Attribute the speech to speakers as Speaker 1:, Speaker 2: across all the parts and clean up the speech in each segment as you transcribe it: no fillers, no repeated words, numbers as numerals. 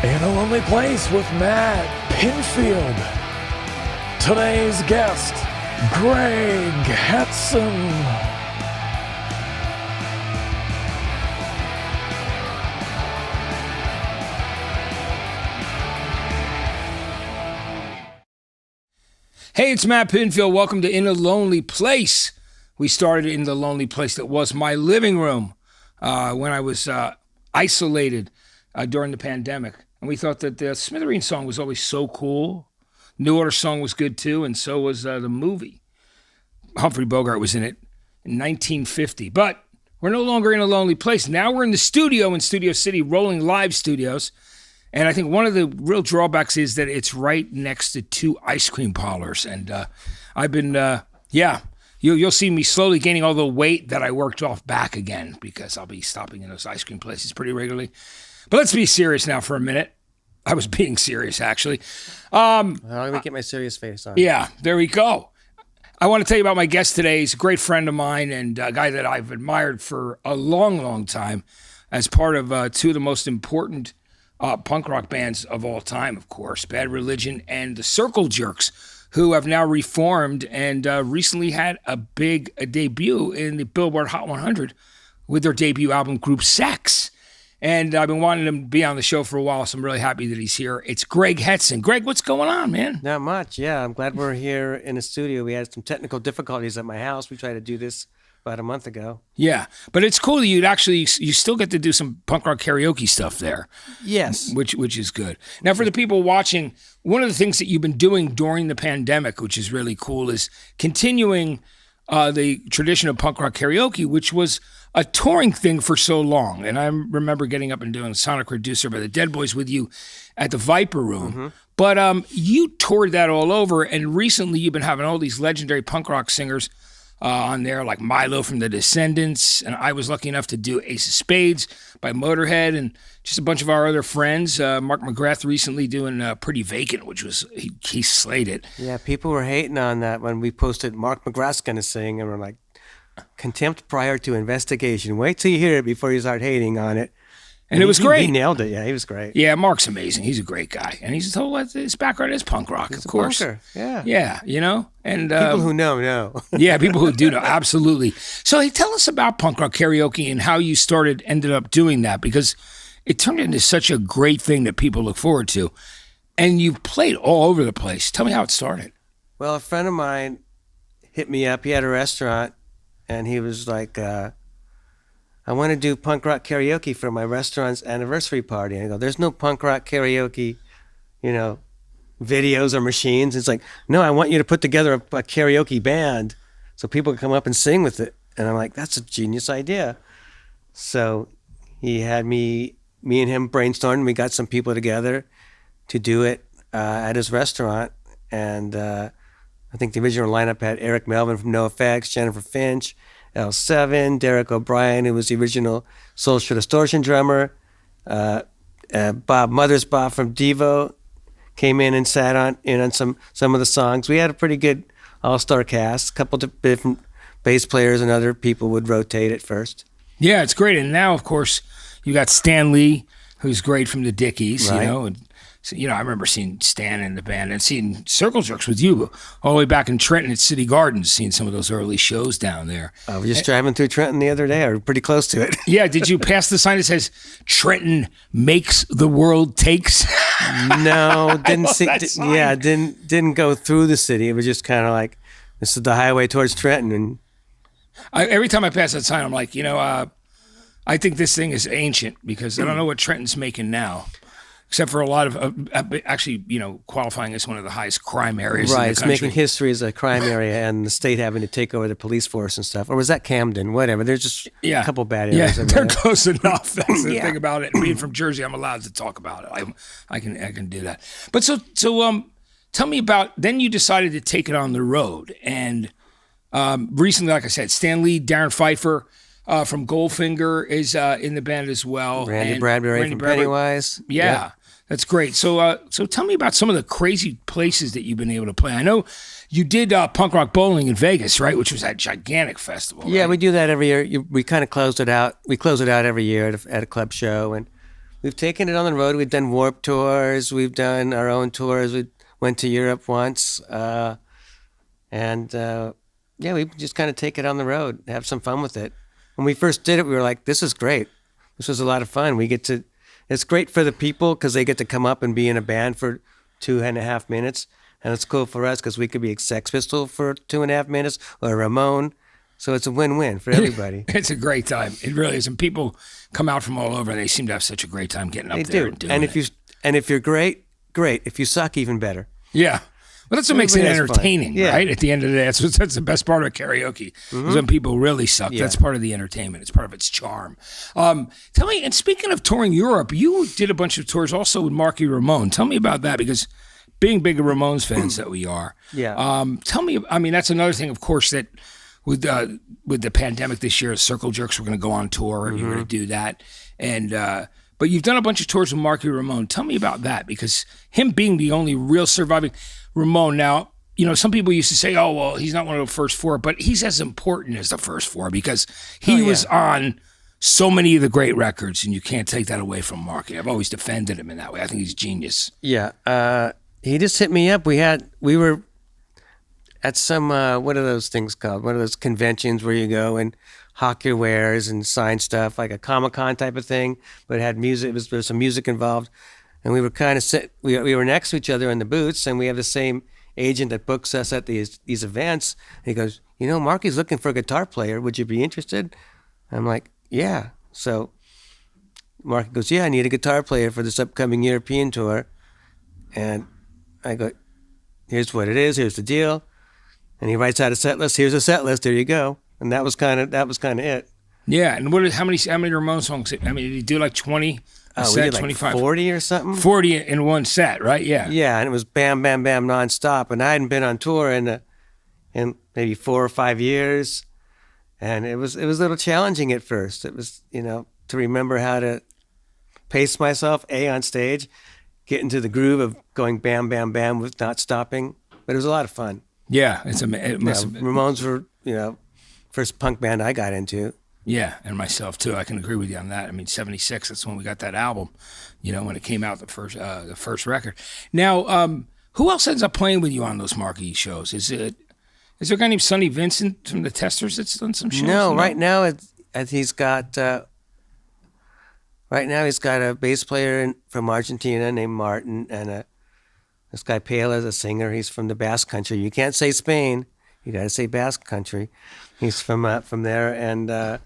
Speaker 1: In a Lonely Place with Matt Pinfield. Today's guest, Greg Hetson.
Speaker 2: Hey, it's Matt Pinfield. Welcome to In a Lonely Place. We started in the lonely place that was my living room when I was isolated during the pandemic. And we thought that the Smithereen song was always so cool. New Order song was good too, and so was the movie. Humphrey Bogart was in it in 1950. But we're no longer in a lonely place. Now we're in the studio in Studio City, Rolling Live Studios. And I think one of the real drawbacks is that it's right next to two ice cream parlors. And I've been, you'll see me slowly gaining all the weight that I worked off back again because I'll be stopping in those ice cream places pretty regularly. But let's be serious now for a minute. I was being serious, actually.
Speaker 3: Let me get my serious face on.
Speaker 2: Yeah, there we go. I want to tell you about my guest today. He's a great friend of mine and a guy that I've admired for a long, long time as part of two of the most important punk rock bands of all time, of course, Bad Religion and the Circle Jerks, who have now reformed and recently had a big debut in the Billboard Hot 100 with their debut album, Group Sex. And I've been wanting him to be on the show for a while, so I'm really happy that he's here. It's Greg Hetson. Greg, what's going on, man?
Speaker 3: Not much, yeah. I'm glad we're here in the studio. We had some technical difficulties at my house. We tried to do this about a month ago.
Speaker 2: Yeah, but it's cool that you still get to do some punk rock karaoke stuff there.
Speaker 3: Yes.
Speaker 2: Which is good. Now, for the people watching, one of the things that you've been doing during the pandemic, which is really cool, is continuing the tradition of punk rock karaoke, which was a touring thing for so long. And I remember getting up and doing Sonic Reducer by the Dead Boys with you at the Viper Room. Mm-hmm. But you toured that all over, and recently you've been having all these legendary punk rock singers on there, like Milo from The Descendants, and I was lucky enough to do Ace of Spades by Motorhead, and just a bunch of our other friends. Mark McGrath recently doing Pretty Vacant, which was, he slayed it.
Speaker 3: Yeah, people were hating on that when we posted Mark McGrath's going to sing, and we're like, contempt prior to investigation. Wait till you hear it before you start hating on it.
Speaker 2: And it was great.
Speaker 3: He nailed it. Yeah, he was great.
Speaker 2: Yeah, Mark's amazing. He's a great guy. And his background is punk rock,
Speaker 3: He's
Speaker 2: of course.
Speaker 3: Punker. Yeah.
Speaker 2: Yeah, you know? And
Speaker 3: people who know.
Speaker 2: Yeah, people who do know, absolutely. So hey, tell us about punk rock karaoke and how you ended up doing that, because it turned into such a great thing that people look forward to. And you've played all over the place. Tell me how it started.
Speaker 3: Well, a friend of mine hit me up. He had a restaurant, and he was like, I want to do punk rock karaoke for my restaurant's anniversary party. And I go, there's no punk rock karaoke, videos or machines. It's like, no, I want you to put together a karaoke band so people can come up and sing with it. And I'm like, that's a genius idea. So he had me and him brainstorm. We got some people together to do it at his restaurant. And I think the original lineup had Eric Melvin from NoFX, Jennifer Finch, L7, Derek O'Brien, who was the original Social Distortion drummer, Bob Mothersbaugh from Devo came in and sat on some of the songs. We had a pretty good all-star cast. A couple of different bass players and other people would rotate at first.
Speaker 2: Yeah, it's great. And now, of course, you got Stan Lee, who's great from the Dickies,
Speaker 3: right.
Speaker 2: And so, I remember seeing Stan in the band and seeing Circle Jerks with you all the way back in Trenton at City Gardens, seeing some of those early shows down there.
Speaker 3: I was just driving through Trenton the other day. I was pretty close to it.
Speaker 2: Yeah, did you pass the sign that says, Trenton makes the world takes?
Speaker 3: No, didn't see. Didn't go through the city. It was just kind of like, this is the highway towards Trenton. And
Speaker 2: every time I pass that sign, I'm like, I think this thing is ancient because I don't know what Trenton's making now. Except for a lot of, actually, qualifying as one of the highest crime areas in the country.
Speaker 3: Right, it's making history as a crime area and the state having to take over the police force and stuff. Or was that Camden? Whatever. There's just a couple bad areas.
Speaker 2: Yeah, they're close enough. That's the thing about it. Being from Jersey, I'm allowed to talk about it. I can do that. But so tell me about, then you decided to take it on the road. And recently, like I said, Stan Lee, Darren Pfeiffer, from Goldfinger is in the band as well.
Speaker 3: Randy Bradbury from Pennywise.
Speaker 2: Yeah, that's great. So tell me about some of the crazy places that you've been able to play. I know you did punk rock bowling in Vegas, right? Which was that gigantic festival.
Speaker 3: Yeah,
Speaker 2: right?
Speaker 3: We do that every year. We kind of closed it out. We close it out every year at a club show, and we've taken it on the road. We've done Warped tours. We've done our own tours. We went to Europe once. Yeah, we just kind of take it on the road, have some fun with it. When we first did it, we were like, this is great. This was a lot of fun. It's great for the people because they get to come up and be in a band for 2.5 minutes. And it's cool for us because we could be a Sex Pistol for 2.5 minutes or Ramon. So it's a win-win for everybody.
Speaker 2: It's a great time. It really is. And people come out from all over and they seem to have such a great time getting up there and doing it.
Speaker 3: If you're great, great. If you suck, even better.
Speaker 2: Yeah. Well, that's what makes it entertaining,
Speaker 3: yeah.
Speaker 2: right? At the end of the day, that's the best part of karaoke. Is when people really suck.
Speaker 3: Yeah.
Speaker 2: That's part of the entertainment. It's part of its charm. Tell me, and speaking of touring Europe, you did a bunch of tours also with Marky Ramone. Tell me about that, because being big Ramones fans that we are.
Speaker 3: Yeah.
Speaker 2: Tell me, I mean, that's another thing, of course, that with the pandemic this year, Circle Jerks were going to go on tour, and you were going to do that. And but you've done a bunch of tours with Marky Ramone. Tell me about that, because him being the only real surviving Ramone. Now, you know, some people used to say, oh, well, he's not one of the first four, but he's as important as the first four because he was on so many of the great records, and you can't take that away from Marky. I've always defended him in that way. I think he's genius.
Speaker 3: Yeah. He just hit me up. We were at some, what are those things called? One of those conventions where you go and hawk your wares and sign stuff, like a Comic-Con type of thing, but it had music. There was some music involved. And we were kind of we were next to each other in the booths, and we have the same agent that books us at these events. And he goes, you know, Marky's looking for a guitar player. Would you be interested? I'm like, yeah. So Marky goes, yeah, I need a guitar player for this upcoming European tour. And I go, here's what it is. Here's the deal. And he writes out a set list. Here's a set list. There you go. And that was kind of it.
Speaker 2: Yeah. And how many Ramone songs? I mean, did he do like 20?
Speaker 3: We did like
Speaker 2: 25?
Speaker 3: 40 or something.
Speaker 2: 40 in one set, right? Yeah.
Speaker 3: Yeah, and it was bam, bam, bam, nonstop. And I hadn't been on tour in maybe 4 or 5 years, and it was a little challenging at first. It was, you know, to remember how to pace myself on stage, get into the groove of going bam, bam, bam with not stopping. But it was a lot of fun.
Speaker 2: Yeah, it must have been.
Speaker 3: Ramones were, you know, first punk band I got into.
Speaker 2: Yeah, and myself too. I can agree with you on that. I mean, '76. That's when we got that album. You know, when it came out, the first record. Now, who else ends up playing with you on those Marky shows? Is there a guy named Sonny Vincent from the Testers that's done some shows?
Speaker 3: No, right now he's got a bass player from Argentina named Martin, and this guy Pela is a singer. He's from the Basque Country. You can't say Spain. You got to say Basque Country. He's from there, and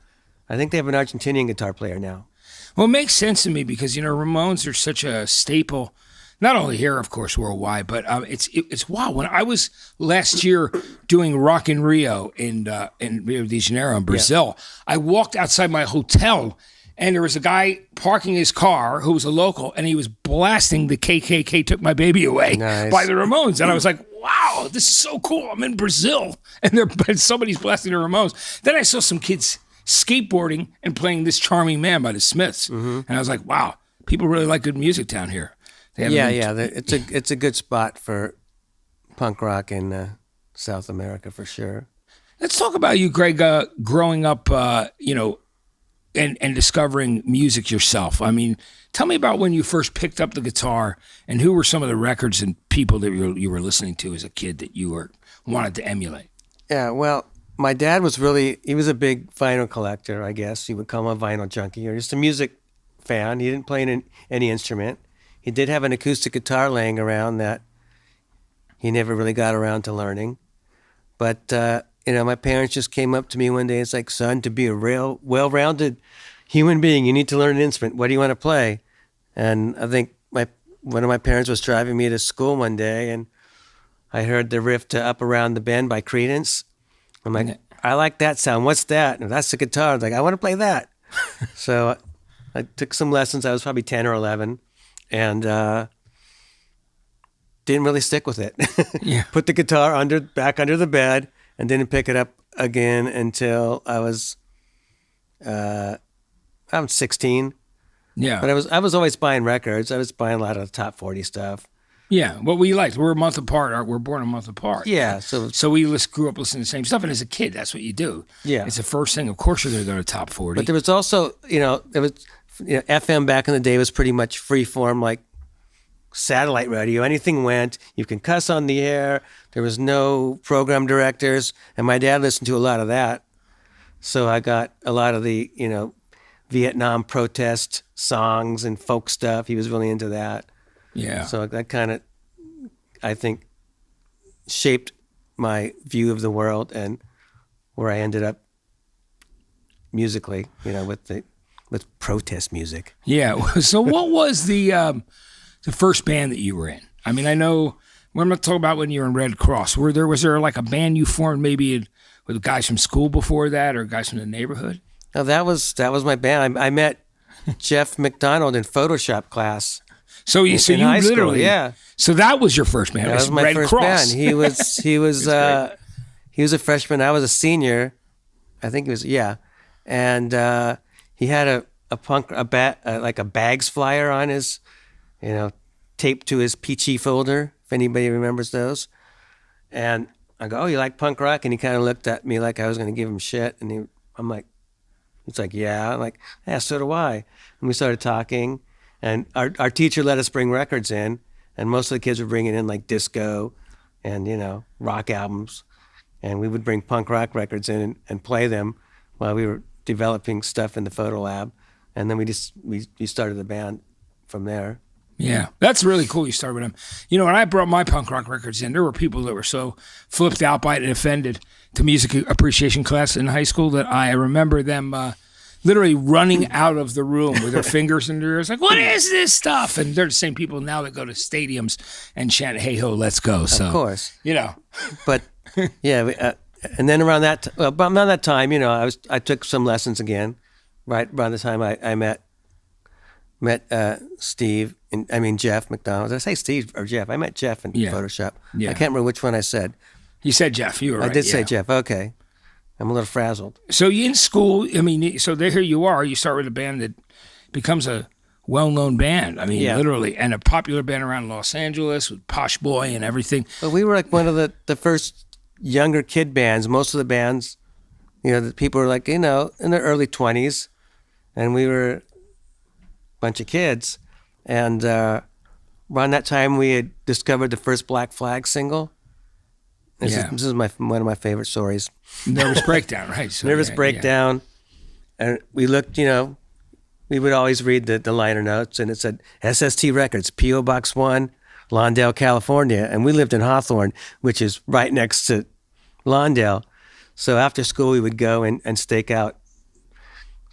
Speaker 3: I think they have an Argentinian guitar player now.
Speaker 2: Well, it makes sense to me because, you know, Ramones are such a staple, not only here, of course, worldwide, but it's wow. When I was last year doing Rock in Rio in Rio de Janeiro in Brazil, I walked outside my hotel, and there was a guy parking his car who was a local, and he was blasting the KKK Took My Baby Away by the Ramones. And I was like, wow, this is so cool. I'm in Brazil, and somebody's blasting the Ramones. Then I saw some kids skateboarding and playing This Charming Man by the Smiths. And I was like, wow, people really like good music down here.
Speaker 3: It's a good spot for punk rock in South America for sure.
Speaker 2: Let's talk about you, Greg, growing up, you know, and discovering music yourself. I mean, tell me about when you first picked up the guitar, and who were some of the records and people that you were listening to as a kid that you wanted to emulate? Yeah,
Speaker 3: well, my dad was he was a big vinyl collector, I guess. He would call him a vinyl junkie, or just a music fan. He didn't play any instrument. He did have an acoustic guitar laying around that he never really got around to learning. But, you know, my parents just came up to me one day. It's like, son, to be a real well-rounded human being, you need to learn an instrument. What do you want to play? And I think one of my parents was driving me to school one day, and I heard the riff to Up Around the Bend by Creedence. I'm like, I like that sound. What's that? And that's the guitar. I was like, I want to play that. So I took some lessons. I was probably 10 or 11, and didn't really stick with it.
Speaker 2: Yeah.
Speaker 3: Put the guitar back under the bed, and didn't pick it up again until I was 16.
Speaker 2: Yeah.
Speaker 3: But I was always buying records. I was buying a lot of the top 40 stuff.
Speaker 2: Yeah, what we liked. We're a month apart. We're born a month apart.
Speaker 3: Yeah,
Speaker 2: so we grew up listening to the same stuff. And as a kid, that's what you do.
Speaker 3: Yeah,
Speaker 2: it's the first thing. Of course, you're going to go to top 40.
Speaker 3: But there was also, you know, FM back in the day was pretty much free form, like satellite radio. Anything went. You can cuss on the air. There was no program directors, and my dad listened to a lot of that. So I got a lot of the Vietnam protest songs and folk stuff. He was really into that.
Speaker 2: Yeah.
Speaker 3: So that kind of, I think, shaped my view of the world and where I ended up musically, with protest music.
Speaker 2: Yeah. So what was the first band that you were in? I mean, I know we're not talking about when you were in Red Cross. Was there like a band you formed maybe with guys from school before that or guys from the neighborhood?
Speaker 3: No, that was my band. I met Jeff McDonald in Photoshop class.
Speaker 2: So you
Speaker 3: high school,
Speaker 2: literally,
Speaker 3: yeah.
Speaker 2: So that was your first band.
Speaker 3: That was my
Speaker 2: Red
Speaker 3: first
Speaker 2: Cross.
Speaker 3: band. He was a freshman. I was a senior. I think he was, yeah. And he had like a Bags flyer on his, taped to his Peachy folder, if anybody remembers those. And I go, "Oh, you like punk rock?" And he kind of looked at me like I was going to give him shit. And I'm like, he's like, "Yeah." I'm like, "Yeah, so do I." And we started talking. And our teacher let us bring records in. And most of the kids were bringing in like disco and, rock albums. And we would bring punk rock records in and play them while we were developing stuff in the photo lab. And then we started the band from there.
Speaker 2: Yeah, that's really cool you started with them. When I brought my punk rock records in, there were people that were so flipped out by it and offended to music appreciation class in high school that I remember them literally running out of the room with their fingers in their ears like, "What is this stuff?" And they're the same people now that go to stadiums and chant, "Hey ho, let's go." So,
Speaker 3: of course.
Speaker 2: But
Speaker 3: yeah, and then around that time, I took some lessons again. Right around the time I met Steve, Jeff McDonald. Did I say Steve or Jeff? I met Jeff in Photoshop.
Speaker 2: Yeah.
Speaker 3: I can't remember which one I said.
Speaker 2: You said Jeff. You were right.
Speaker 3: I did say Jeff. Okay. I'm a little frazzled.
Speaker 2: So you in school, so here you are. You start with a band that becomes a well-known band. Literally, and a popular band around Los Angeles with Posh Boy and everything.
Speaker 3: But we were like one of the first younger kid bands. Most of the bands, the people were like, in their early 20s, and we were a bunch of kids. And around that time, we had discovered the first Black Flag single. This is one of my favorite stories.
Speaker 2: Nervous Breakdown, right? So,
Speaker 3: Nervous Breakdown. Yeah. And we looked, we would always read the liner notes, and it said SST Records, P.O. Box 1, Lawndale, California. And we lived in Hawthorne, which is right next to Lawndale. So after school, we would go and stake out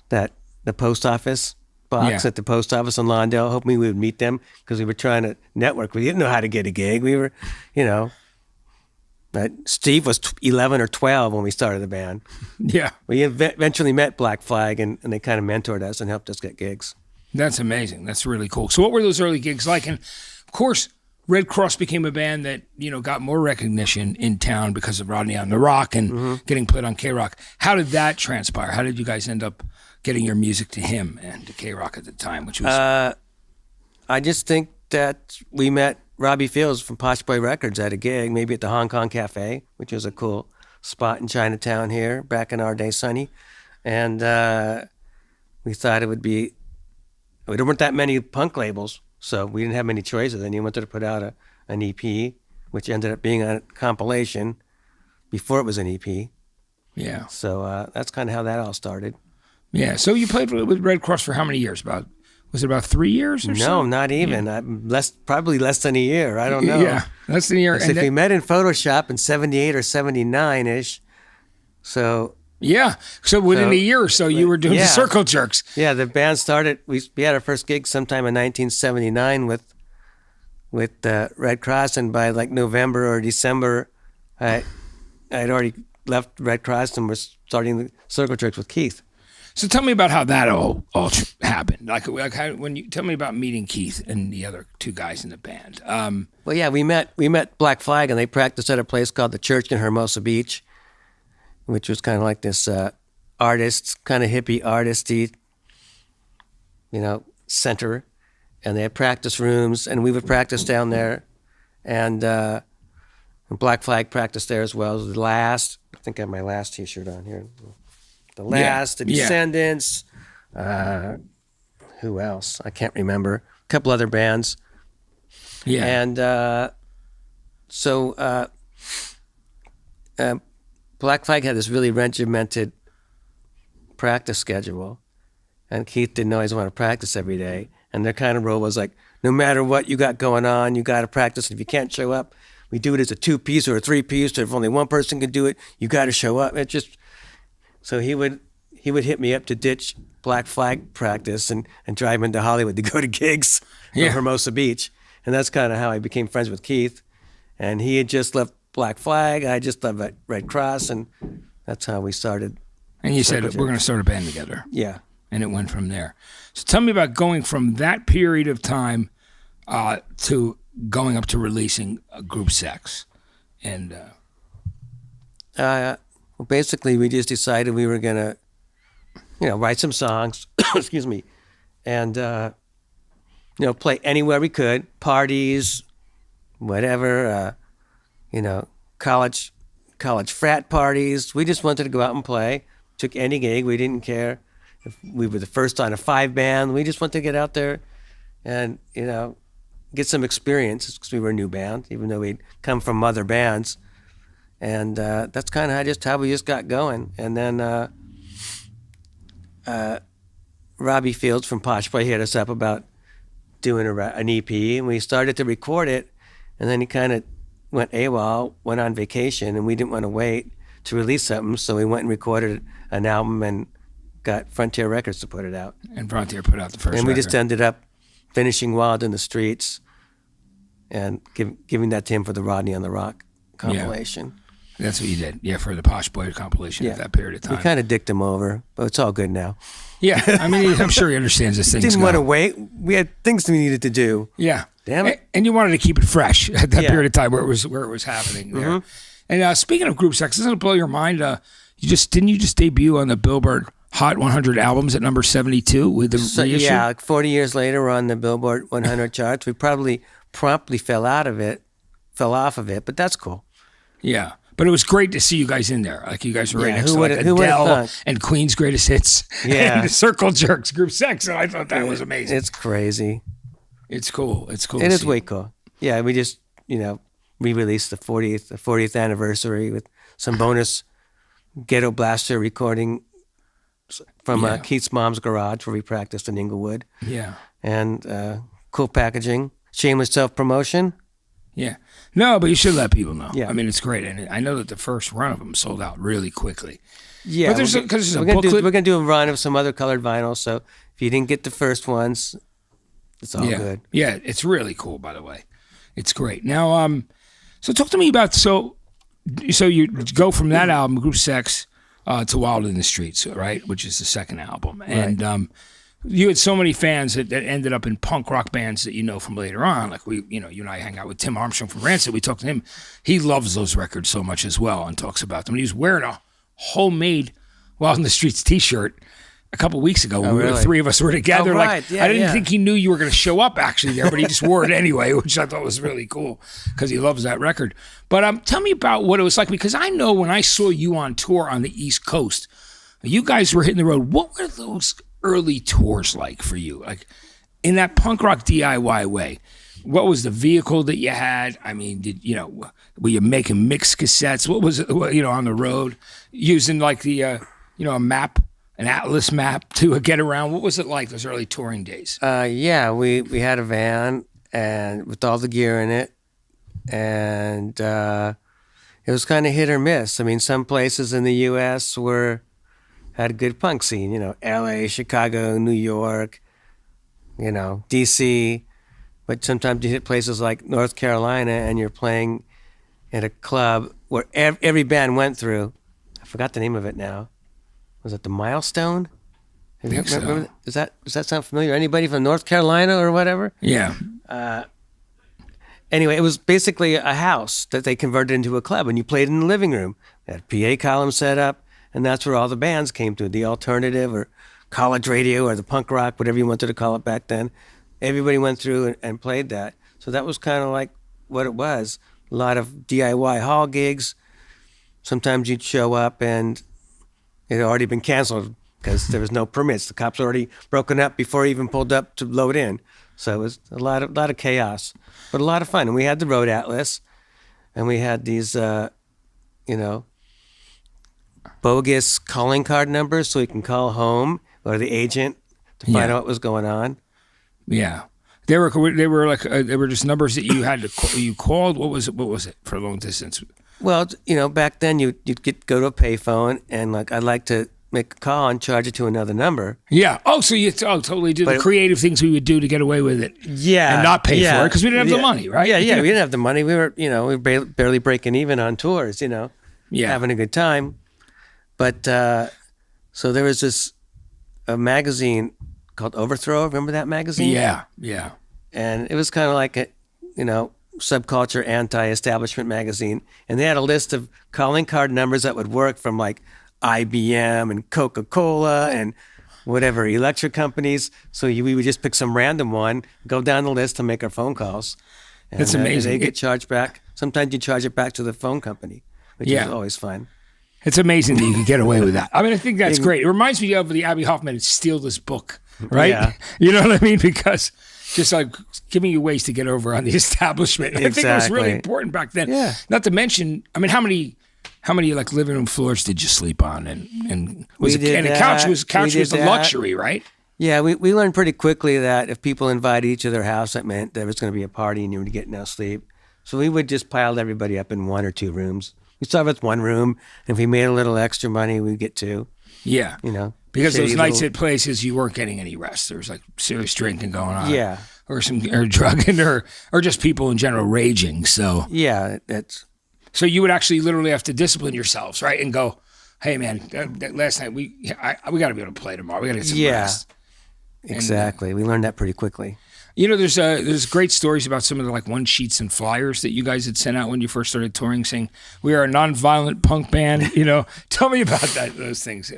Speaker 3: the post office box at the post office in Lawndale, hoping we would meet them because we were trying to network. We didn't know how to get a gig. We were, Steve was 11 or 12 when we started the band.
Speaker 2: Yeah.
Speaker 3: We eventually met Black Flag, and they kind of mentored us and helped us get gigs.
Speaker 2: That's amazing. That's really cool. So what were those early gigs like? And, of course, Red Cross became a band that, got more recognition in town because of Rodney on the Rock and getting played on K-Rock. How did that transpire? How did you guys end up getting your music to him and to K-Rock at the time? Which was
Speaker 3: I just think that we met Robbie Fields from Posh Boy Records at a gig, maybe at the Hong Kong Cafe, which was a cool spot in Chinatown here back in our day, Sonny. And we thought there weren't that many punk labels, so we didn't have many choices. And he wanted to put out an EP, which ended up being a compilation before it was an EP.
Speaker 2: Yeah.
Speaker 3: So that's kind of how that all started.
Speaker 2: Yeah. So you played with Red Cross for how many years? Was it about 3 years or so?
Speaker 3: No, not even. Yeah. Probably less than a year. I don't know.
Speaker 2: Yeah, less than a year.
Speaker 3: And we met in Photoshop in 78 or 79-ish. So...
Speaker 2: Yeah. So within a year or so, you were doing the Circle Jerks.
Speaker 3: Yeah, the band started... We had our first gig sometime in 1979 with Red Cross, and by like November or December, I'd already left Red Cross and was starting the Circle Jerks with Keith.
Speaker 2: So tell me about how that all happened. Like how, when you tell me about meeting Keith and the other two guys in the band.
Speaker 3: Well, yeah, we met Black Flag, and they practiced at a place called the Church in Hermosa Beach, which was kind of like this artist, kind of hippie artisty, center. And they had practice rooms, and we would practice down there. And Black Flag practiced there as well. It was the Last. I think I have my Last T-shirt on here. The Last, the Descendants, who else? I can't remember. A couple other bands.
Speaker 2: Yeah.
Speaker 3: And so Black Flag had this really regimented practice schedule, and Keith didn't always want to practice every day. And their kind of rule was like, no matter what you got going on, you got to practice. And if you can't show up, we do it as a 2-piece or a 3-piece. Or if only one person can do it, you got to show up. It just so he would hit me up to ditch Black Flag practice and drive into Hollywood to go to gigs in Hermosa Beach. And that's kind of how I became friends with Keith. And he had just left Black Flag. I just left Red Cross, and that's how we started.
Speaker 2: And you said, we're going to start a band together.
Speaker 3: Yeah.
Speaker 2: And it went from there. So tell me about going from that period of time to going up to releasing Group Sex. And
Speaker 3: well, basically, we just decided we were going to, write some songs, excuse me, and, play anywhere we could, parties, whatever, college frat parties. We just wanted to go out and play. Took any gig. We didn't care if we were the first on a 5-band. We just wanted to get out there and, get some experience because we were a new band, even though we'd come from other bands. And that's kind of how we just got going. And then Robbie Fields from Posh Boy hit us up about doing an EP, and we started to record it. And then he kind of went AWOL, went on vacation, and we didn't want to wait to release something, so we went and recorded an album and got Frontier Records to put it out.
Speaker 2: And Frontier put out the first
Speaker 3: And we
Speaker 2: record.
Speaker 3: just ended up finishing Wild in the Streets and giving that to him for the Rodney on the Rock compilation.
Speaker 2: That's what you did. Yeah, for the Posh Boy compilation at that period of time.
Speaker 3: We kind of dicked him over, but it's all good now.
Speaker 2: Yeah, I mean, I'm sure he understands this thing.
Speaker 3: Didn't want to wait. We had things we needed to do.
Speaker 2: Yeah.
Speaker 3: Damn it.
Speaker 2: And you wanted to keep it fresh at that period of time where it was happening there.
Speaker 3: Mm-hmm.
Speaker 2: And speaking of Group Sex, doesn't it blow your mind? Didn't you just debut on the Billboard Hot 100 albums at number 72 with the reissue?
Speaker 3: Yeah, like 40 years later, we're on the Billboard 100 charts. We probably promptly fell off of it, but that's cool.
Speaker 2: Yeah. But it was great to see you guys in there. Like you guys were right next to like
Speaker 3: who
Speaker 2: Adele and Queen's Greatest Hits
Speaker 3: Yeah.
Speaker 2: and the Circle Jerks, Group Sex. And I thought that was amazing.
Speaker 3: It's crazy.
Speaker 2: It's cool. It's cool.
Speaker 3: It is way cool. Yeah, we just, re-released the 40th anniversary with some bonus Ghetto Blaster recording from Keith's mom's garage where we practiced in Inglewood.
Speaker 2: Yeah.
Speaker 3: And cool packaging. Shameless self-promotion.
Speaker 2: Yeah. No, but you should let people know.
Speaker 3: Yeah.
Speaker 2: I mean, it's great. And I know that the first run of them sold out really quickly.
Speaker 3: Yeah.
Speaker 2: But there's a
Speaker 3: we're
Speaker 2: booklet.
Speaker 3: going to do a run of some other colored vinyl. So if you didn't get the first ones, it's all good.
Speaker 2: Yeah, it's really cool, by the way. It's great. Now, so talk to me about, so you go from that album, Group Sex, to Wild in the Streets, right? Which is the second album. And you had so many fans that ended up in punk rock bands that you know from later on. Like you and I hang out with Tim Armstrong from Rancid. We talk to him. He loves those records so much as well and talks about them. And he was wearing a homemade Wild in the Streets t-shirt a couple weeks ago when
Speaker 3: really?
Speaker 2: the three of us were together.
Speaker 3: Oh, right.
Speaker 2: I didn't think he knew you were going to show up actually there, but he just wore it anyway, which I thought was really cool because he loves that record. But tell me about what it was like, because I know when I saw you on tour on the East Coast, you guys were hitting the road. What were those early tours like for you? Like in that punk rock DIY way, what was the vehicle that you had? I mean, were you making mixed cassettes? What was it, on the road using like the, a map, an atlas map to get around? What was it like those early touring days?
Speaker 3: Yeah, we had a van and with all the gear in it, and it was kind of hit or miss. I mean, some places in the U.S. had a good punk scene. L.A., Chicago, New York, D.C. But sometimes you hit places like North Carolina and you're playing at a club where every band went through. I forgot the name of it now. Was it the Milestone?
Speaker 2: So.
Speaker 3: Does that sound familiar? Anybody from North Carolina or whatever?
Speaker 2: Yeah.
Speaker 3: Anyway, it was basically a house that they converted into a club, and you played in the living room. They had a PA column set up, and that's where all the bands came to, the alternative or college radio or the punk rock, whatever you wanted to call it back then. Everybody went through and played that. So that was kind of like what it was. A lot of DIY hall gigs. Sometimes you'd show up and it had already been canceled because there was no permits. The cops already broken up before he even pulled up to load in. So it was a lot of chaos, but a lot of fun. And we had the road atlas, and we had these, bogus calling card numbers so we can call home or the agent to find out what was going on.
Speaker 2: Yeah. They were just numbers that you had to you called. What was it for long distance?
Speaker 3: Well, back then you'd go to a payphone and I'd like to make a call and charge it to another number.
Speaker 2: Yeah. Oh, so you totally do the creative things we would do to get away with it.
Speaker 3: Yeah.
Speaker 2: And not pay for it because we didn't have the money, right?
Speaker 3: Yeah. We didn't have the money. We were barely breaking even on tours. Having a good time. But so there was a magazine called Overthrow. Remember that magazine?
Speaker 2: Yeah.
Speaker 3: And it was kind of like a, subculture anti-establishment magazine. And they had a list of calling card numbers that would work from like IBM and Coca-Cola and whatever electric companies. So we would just pick some random one, go down the list to make our phone calls. And,
Speaker 2: that's amazing.
Speaker 3: They get charged back. Sometimes you charge it back to the phone company, which is always fun.
Speaker 2: It's amazing that you could get away with that. I mean, I think that's great. It reminds me of the Abby Hoffman Steal This Book, right? Yeah. You know what I mean? Because just like giving you ways to get over on the establishment. Exactly. I think it was really important back then.
Speaker 3: Yeah.
Speaker 2: Not to mention, I mean, how many like living room floors did you sleep on? And a couch was a luxury, right?
Speaker 3: Yeah, we learned pretty quickly that if people invited each to their house, that meant there was going to be a party and you were getting no sleep. So we would just pile everybody up in one or two rooms. We started with one room, and if we made a little extra money, we'd get two.
Speaker 2: Yeah. Because those nights at places, you weren't getting any rest. There was like serious drinking going on.
Speaker 3: Yeah.
Speaker 2: Or drugging or just people in general raging. So
Speaker 3: yeah,
Speaker 2: so you would actually literally have to discipline yourselves, right? And go, hey man, that last night we got to be able to play tomorrow. We got to get some rest.
Speaker 3: Exactly. We learned that pretty quickly.
Speaker 2: There's great stories about some of the like one sheets and flyers that you guys had sent out when you first started touring, saying we are a nonviolent punk band. Tell me about those things.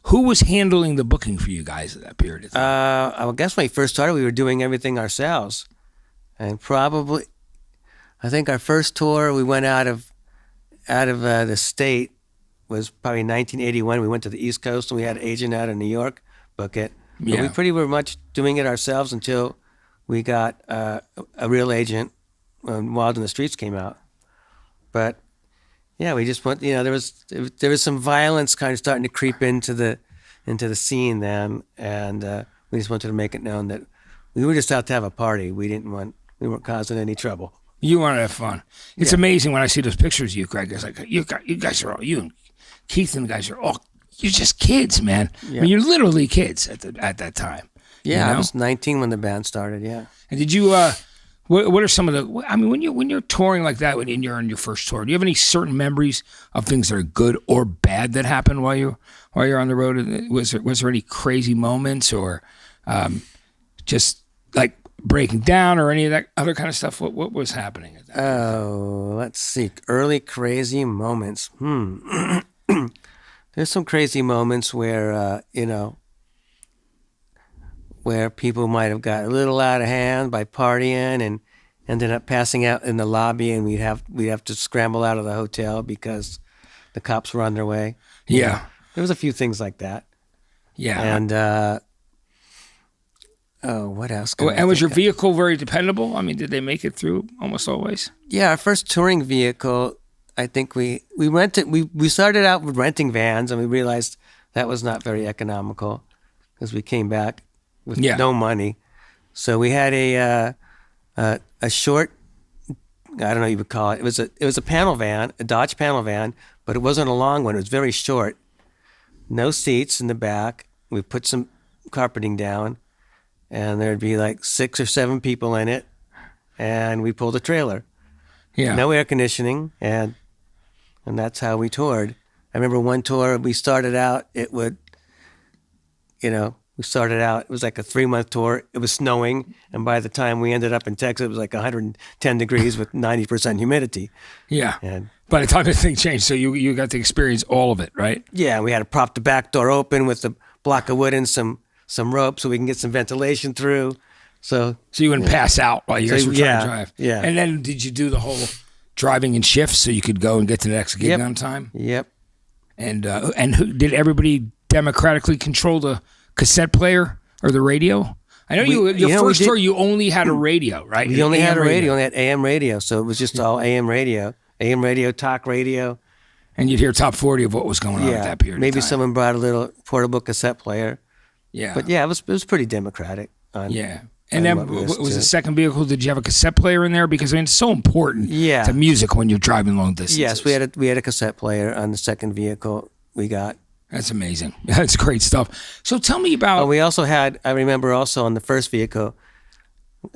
Speaker 2: Who was handling the booking for you guys at that period of time?
Speaker 3: I guess when we first started, we were doing everything ourselves, and probably, I think our first tour we went out of the state was probably 1981. We went to the East Coast and we had an agent out of New York book it. But we pretty were much doing it ourselves until we got a real agent when Wild in the Streets came out. But yeah, we just went. There was some violence kind of starting to creep into the scene then, and we just wanted to make it known that we were just out to have a party. We weren't causing any trouble.
Speaker 2: You wanted to have fun. It's amazing when I see those pictures of you, Greg. It's like you guys are all, you and Keith and the guys are all. You're just kids, man. Yeah. I mean, you're literally kids at that time.
Speaker 3: Yeah, I was 19 when the band started. Yeah.
Speaker 2: And did you? What are some of the? I mean, when you're touring like that, when you're on your first tour, do you have any certain memories of things that are good or bad that happened while you're on the road? Was there any crazy moments or just like breaking down or any of that other kind of stuff? What was happening at that?
Speaker 3: Oh, let's see. Early crazy moments. There's some crazy moments where, where people might have got a little out of hand by partying and ended up passing out in the lobby, and we'd have to scramble out of the hotel because the cops were on their way.
Speaker 2: Yeah.
Speaker 3: There was a few things like that.
Speaker 2: Yeah.
Speaker 3: And, what else?
Speaker 2: And was your vehicle very dependable? I mean, did they make it through almost always?
Speaker 3: Yeah, our first touring vehicle, I think we started out with renting vans, and we realized that was not very economical because we came back with no money. So we had a short, I don't know what you would call it. It was a panel van, a Dodge panel van, but it wasn't a long one. It was very short. No seats in the back. We put some carpeting down, and there'd be like 6 or 7 people in it, and we pulled a trailer.
Speaker 2: Yeah.
Speaker 3: No air conditioning, and that's how we toured. I remember one tour we started out, it was like a 3-month tour. It was snowing, and by the time we ended up in Texas, it was like 110 degrees with 90% humidity.
Speaker 2: Yeah.
Speaker 3: And
Speaker 2: by the time the thing changed, so you got to experience all of it, right?
Speaker 3: Yeah, we had to prop the back door open with a block of wood and some rope so we can get some ventilation through. So
Speaker 2: you wouldn't pass out while you guys were trying to drive.
Speaker 3: Yeah.
Speaker 2: And then did you do the whole driving in shifts so you could go and get to the next gig on time?
Speaker 3: Yep.
Speaker 2: And did everybody democratically control the cassette player or the radio? I know your first tour, you only had a radio, right?
Speaker 3: We only had a radio, only had AM radio. So it was just all AM radio, talk radio.
Speaker 2: And you'd hear top 40 of what was going on at that period
Speaker 3: Maybe
Speaker 2: of time.
Speaker 3: someone brought a little portable cassette player.
Speaker 2: Yeah.
Speaker 3: But yeah, it was pretty democratic.
Speaker 2: And then was the second vehicle, did you have a cassette player in there? Because I mean, it's so important to music when you're driving long distances.
Speaker 3: Yes, we had a cassette player on the second vehicle we got.
Speaker 2: That's amazing. That's great stuff. So tell me about...
Speaker 3: we also had, I remember also on the first vehicle,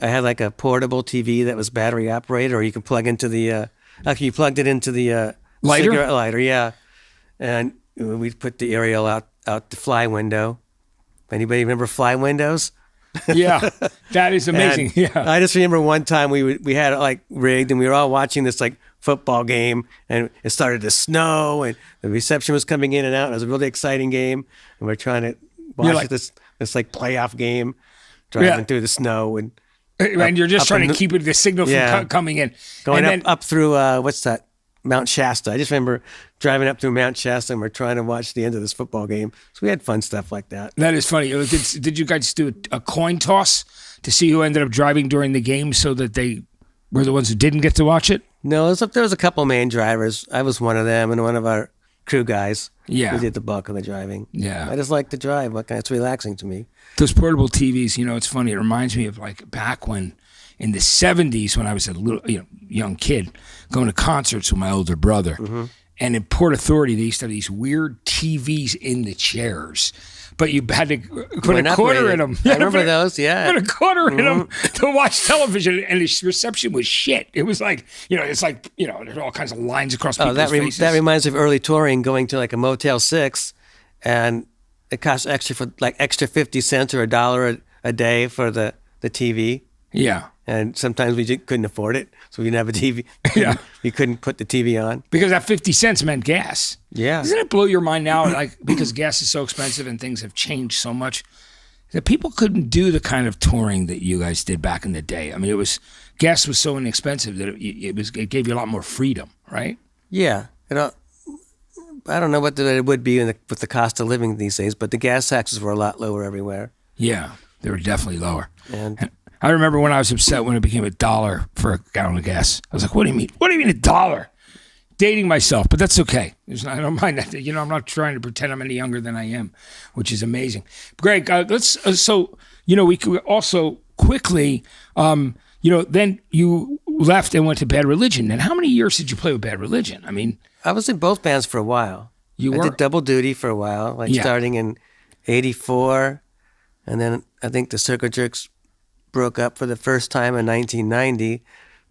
Speaker 3: I had like a portable TV that was battery operated, or you can plug into the, you plugged it into the
Speaker 2: lighter?
Speaker 3: Cigarette lighter, yeah. And we'd put the aerial out the fly window. Anybody remember fly windows?
Speaker 2: Yeah, that is amazing.
Speaker 3: And
Speaker 2: yeah,
Speaker 3: I just remember one time we had it like rigged, and we were all watching this like football game, and it started to snow, and the reception was coming in and out. It was a really exciting game, and we're trying to watch this like playoff game, driving through the snow, and
Speaker 2: you're just trying to keep the signal from coming in,
Speaker 3: going up through what's that? Mount Shasta. I just remember driving up through Mount Shasta, and we're trying to watch the end of this football game. So we had fun stuff like that.
Speaker 2: That is funny. Did you guys do a coin toss to see who ended up driving during the game so that they were the ones who didn't get to watch it?
Speaker 3: No, there was a couple main drivers. I was one of them, and one of our crew guys.
Speaker 2: Yeah.
Speaker 3: We did the bulk of the driving.
Speaker 2: Yeah.
Speaker 3: I just like to drive. It's relaxing to me.
Speaker 2: Those portable TVs, it's funny. It reminds me of like back when in the 70s when I was a little young kid going to concerts with my older brother. Mm-hmm. And in Port Authority, they used to have these weird TVs in the chairs. But you had to put a quarter in them.
Speaker 3: I remember those, yeah.
Speaker 2: Put a quarter in them to watch television, and the reception was shit. It was like, it's like, there's all kinds of lines across people's faces.
Speaker 3: That reminds me of early touring, going to like a Motel 6, and it cost extra 50 cents or $1 a day for the TV.
Speaker 2: Yeah.
Speaker 3: And sometimes we couldn't afford it, so we didn't have a TV. We couldn't put the TV on.
Speaker 2: Because that 50 cents meant gas.
Speaker 3: Yeah.
Speaker 2: Doesn't it blow your mind now, like because gas is so expensive and things have changed so much, that people couldn't do the kind of touring that you guys did back in the day? I mean, gas was so inexpensive that it gave you a lot more freedom, right?
Speaker 3: Yeah. I don't know what it would be with the cost of living these days, but the gas taxes were a lot lower everywhere.
Speaker 2: Yeah, they were definitely lower.
Speaker 3: And
Speaker 2: I remember when I was upset when it became $1 for a gallon of gas. I was like, what do you mean? What do you mean $1? Dating myself, but that's okay. I don't mind that. I'm not trying to pretend I'm any younger than I am, which is amazing. Greg, let's, we could also quickly, then you left and went to Bad Religion. And how many years did you play with Bad Religion? I mean, I
Speaker 3: was in both bands for a while. I did double duty for a while, starting in 84. And then I think the Circle Jerks broke up for the first time in 1990.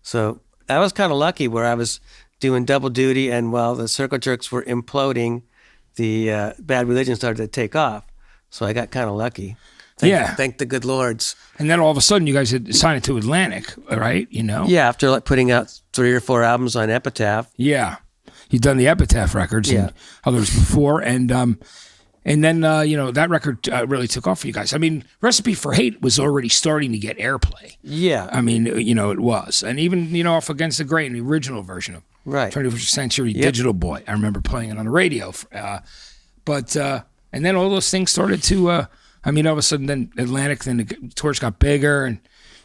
Speaker 3: So I was kind of lucky where I was doing double duty, and while the Circle Jerks were imploding, the Bad Religion started to take off. So I got kind of lucky. Thank the good lords.
Speaker 2: And then all of a sudden you guys had signed to Atlantic, right?
Speaker 3: Yeah, after putting out 3 or 4 albums on Epitaph.
Speaker 2: Yeah. You'd done the Epitaph records and others before, and then, that record really took off for you guys. I mean, Recipe for Hate was already starting to get airplay.
Speaker 3: Yeah.
Speaker 2: I mean, it was. And even, Off Against the Grain, the original version of 21st Century Digital Boy. I remember playing it on the radio. And then all those things started to, all of a sudden, then Atlantic, then the tours got bigger and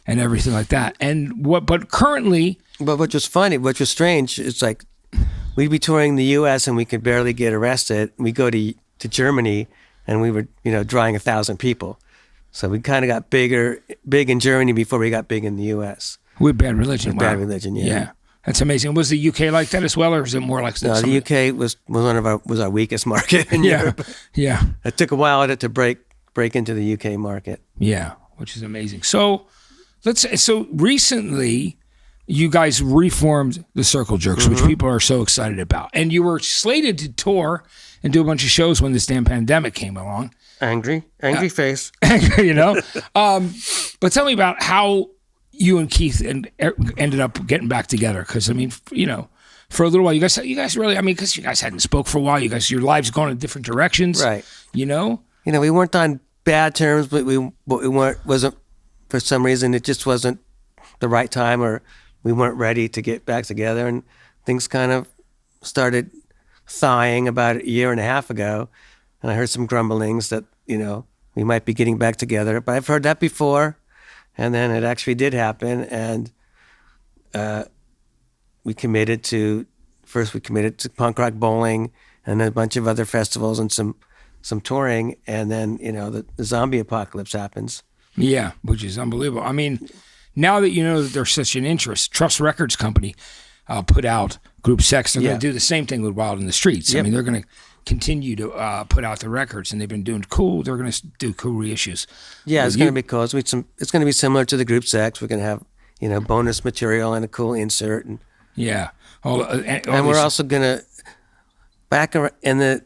Speaker 2: everything like that. But currently...
Speaker 3: But what was funny, what was strange, it's like we'd be touring the U.S. and we could barely get arrested. We go to Germany, and we were, drawing 1,000 people. So we kind of got big in Germany before we got big in the U.S.
Speaker 2: With Bad Religion.
Speaker 3: Bad Religion, yeah.
Speaker 2: Yeah, that's amazing. Was the UK like that as well, or is it more like?
Speaker 3: No, the UK was our weakest market in Europe.
Speaker 2: Yeah.
Speaker 3: It took a while to break into the UK market.
Speaker 2: Yeah, which is amazing. So recently, you guys reformed the Circle Jerks, which people are so excited about, and you were slated to tour and do a bunch of shows when this damn pandemic came along.
Speaker 3: Angry face.
Speaker 2: But tell me about how you and Keith ended up getting back together. Because, for a little while, you guys really, because you guys hadn't spoke for a while. Your lives gone in different directions.
Speaker 3: Right.
Speaker 2: We
Speaker 3: weren't on bad terms, but wasn't, for some reason, it just wasn't the right time, or we weren't ready to get back together. And things kind of started thawing about a year and a half ago, and I heard some grumblings that we might be getting back together. But I've heard that before, and then it actually did happen, and we committed to punk rock bowling and a bunch of other festivals and some touring, and then the zombie apocalypse happens.
Speaker 2: Yeah, which is unbelievable. I mean, now that you know that there's such an interest, Trust Records Company put out Group Sex. They're going to do the same thing with Wild in the Streets.
Speaker 3: Yep.
Speaker 2: I mean, they're going to continue to put out the records, and they've been doing cool. They're going to do cool reissues.
Speaker 3: Yeah, it's going to be cool. It's going to be similar to the Group Sex. We're going to have bonus material and a cool insert, and
Speaker 2: and
Speaker 3: we're also going to back in the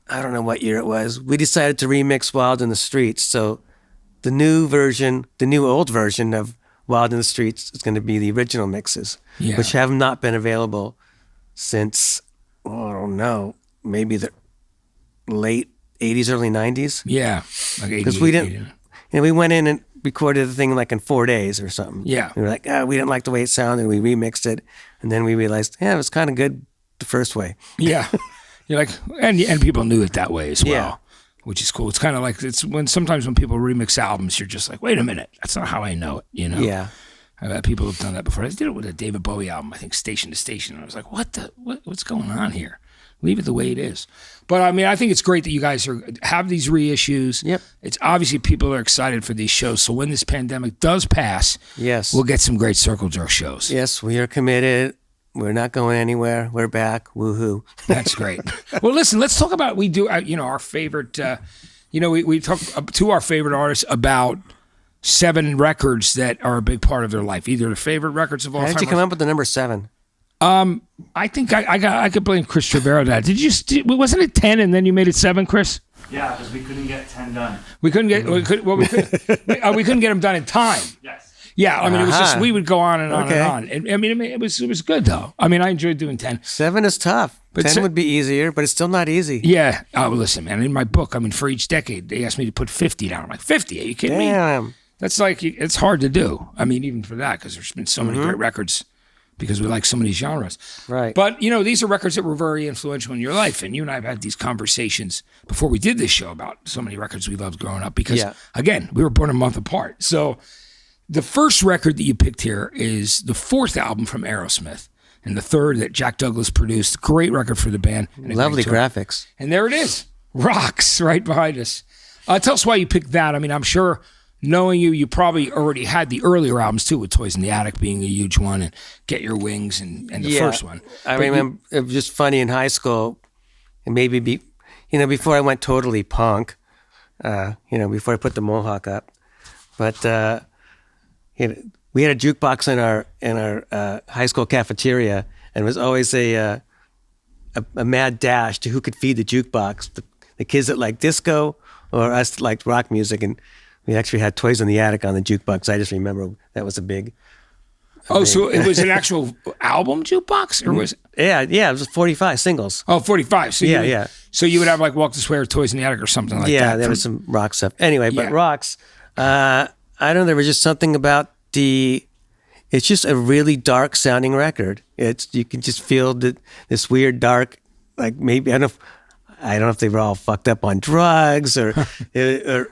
Speaker 3: I don't know what year it was. We decided to remix Wild in the Streets. So the new old version of Wild in the Streets is going to be the original mixes, which have not been available since, I don't know, maybe the late 80s, early 90s.
Speaker 2: Yeah.
Speaker 3: Because we didn't, we went in and recorded the thing like in 4 days or something.
Speaker 2: Yeah.
Speaker 3: We were like, we didn't like the way it sounded, and we remixed it. And then we realized, it was kind of good the first way.
Speaker 2: Yeah. You're like, and people knew it that way as well.
Speaker 3: Yeah.
Speaker 2: Which is cool. It's kind of like sometimes when people remix albums, you're just like, wait a minute, that's not how I know it.
Speaker 3: Yeah.
Speaker 2: People have done that before. I did it with a David Bowie album, I think Station to Station, and I was like, what's going on here? Leave it the way it is. But I mean, I think it's great that you guys have these reissues.
Speaker 3: Yep.
Speaker 2: It's obviously people are excited for these shows. So when this pandemic does pass,
Speaker 3: yes,
Speaker 2: we'll get some great Circle Jerk shows.
Speaker 3: Yes, we are committed. We're not going anywhere. We're back. Woohoo.
Speaker 2: That's great. Well, listen, let's talk about, we do, our favorite, we talk to our favorite artists about 7 records that are a big part of their life, either the favorite records of all time.
Speaker 3: How did you come up with the number 7?
Speaker 2: I think I could blame Chris Trevero that. Wasn't it 10 and then you made it 7, Chris?
Speaker 4: Yeah, because we couldn't get 10 done.
Speaker 2: We couldn't get we couldn't get them done in time.
Speaker 4: Yes.
Speaker 2: Yeah, I mean, it was just, we would go on and on
Speaker 3: Okay.
Speaker 2: and on. And, I mean, it was good though. I mean, I enjoyed doing 10.
Speaker 3: 7 is tough.
Speaker 2: But
Speaker 3: 10 would be easier, but it's still not easy.
Speaker 2: Yeah. Oh, listen, man. In my book, I mean, for each decade, they asked me to put 50 down. I'm like, 50? Are you kidding me?
Speaker 3: Damn.
Speaker 2: That's like, it's hard to do. I mean, even for that, because there's been so many great records because we like so many genres.
Speaker 3: Right.
Speaker 2: But, these are records that were very influential in your life. And you and I have had these conversations before we did this show about so many records we loved growing up because, again, we were born a month apart. So the first record that you picked here is the 4th album from Aerosmith and the 3rd that Jack Douglas produced. Great record for the band. And
Speaker 3: Lovely graphics.
Speaker 2: And there it is. Rocks right behind us. Tell us why you picked that. I mean, I'm sure knowing you probably already had the earlier albums too, with Toys in the Attic being a huge one and Get Your Wings and the first one.
Speaker 3: I remember it was just funny in high school, and maybe before I went totally punk, before I put the mohawk up, but we had a jukebox in our high school cafeteria, and it was always a mad dash to who could feed the jukebox, the kids that liked disco or us that liked rock music, and we actually had Toys in the Attic on the jukebox. I just remember that was a big.
Speaker 2: So it was an actual album jukebox, or was it?
Speaker 3: Yeah, it was 45 singles.
Speaker 2: Oh, 45. So
Speaker 3: yeah.
Speaker 2: So you would have like Walk This Way or Toys in the Attic or something like that.
Speaker 3: Yeah, there was some rock stuff. Anyway, but rocks, I don't know, there was just something about it's just a really dark sounding record. You can just feel this weird dark, like maybe, I don't know if they were all fucked up on drugs or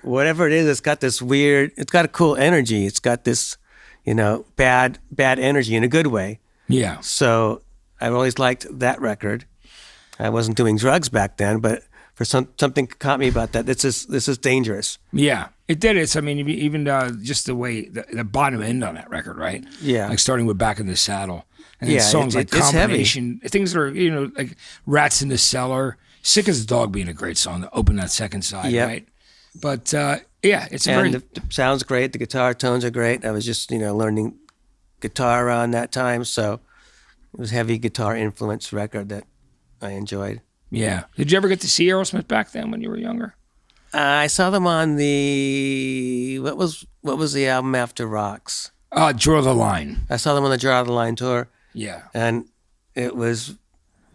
Speaker 3: whatever it is. It's got this weird, it's got a cool energy. It's got this, bad energy in a good way.
Speaker 2: Yeah.
Speaker 3: So I've always liked that record. I wasn't doing drugs back then, but for something caught me about that. This is dangerous.
Speaker 2: Yeah, it did. It's, I mean, even just the way, the bottom end on that record, right?
Speaker 3: Yeah.
Speaker 2: Like starting with Back in the Saddle. And then songs like
Speaker 3: it's
Speaker 2: Combination, things that are, like Rats in the Cellar, Sick as a Dog being a great song to open that second side, right? But it's
Speaker 3: the sound's great. The guitar tones are great. I was just, learning guitar around that time, so it was a heavy guitar influence record that I enjoyed.
Speaker 2: Yeah. Did you ever get to see Aerosmith back then when you were younger?
Speaker 3: I saw them on the what was the album after Rocks?
Speaker 2: Draw the Line.
Speaker 3: I saw them on the Draw the Line tour.
Speaker 2: Yeah.
Speaker 3: And it was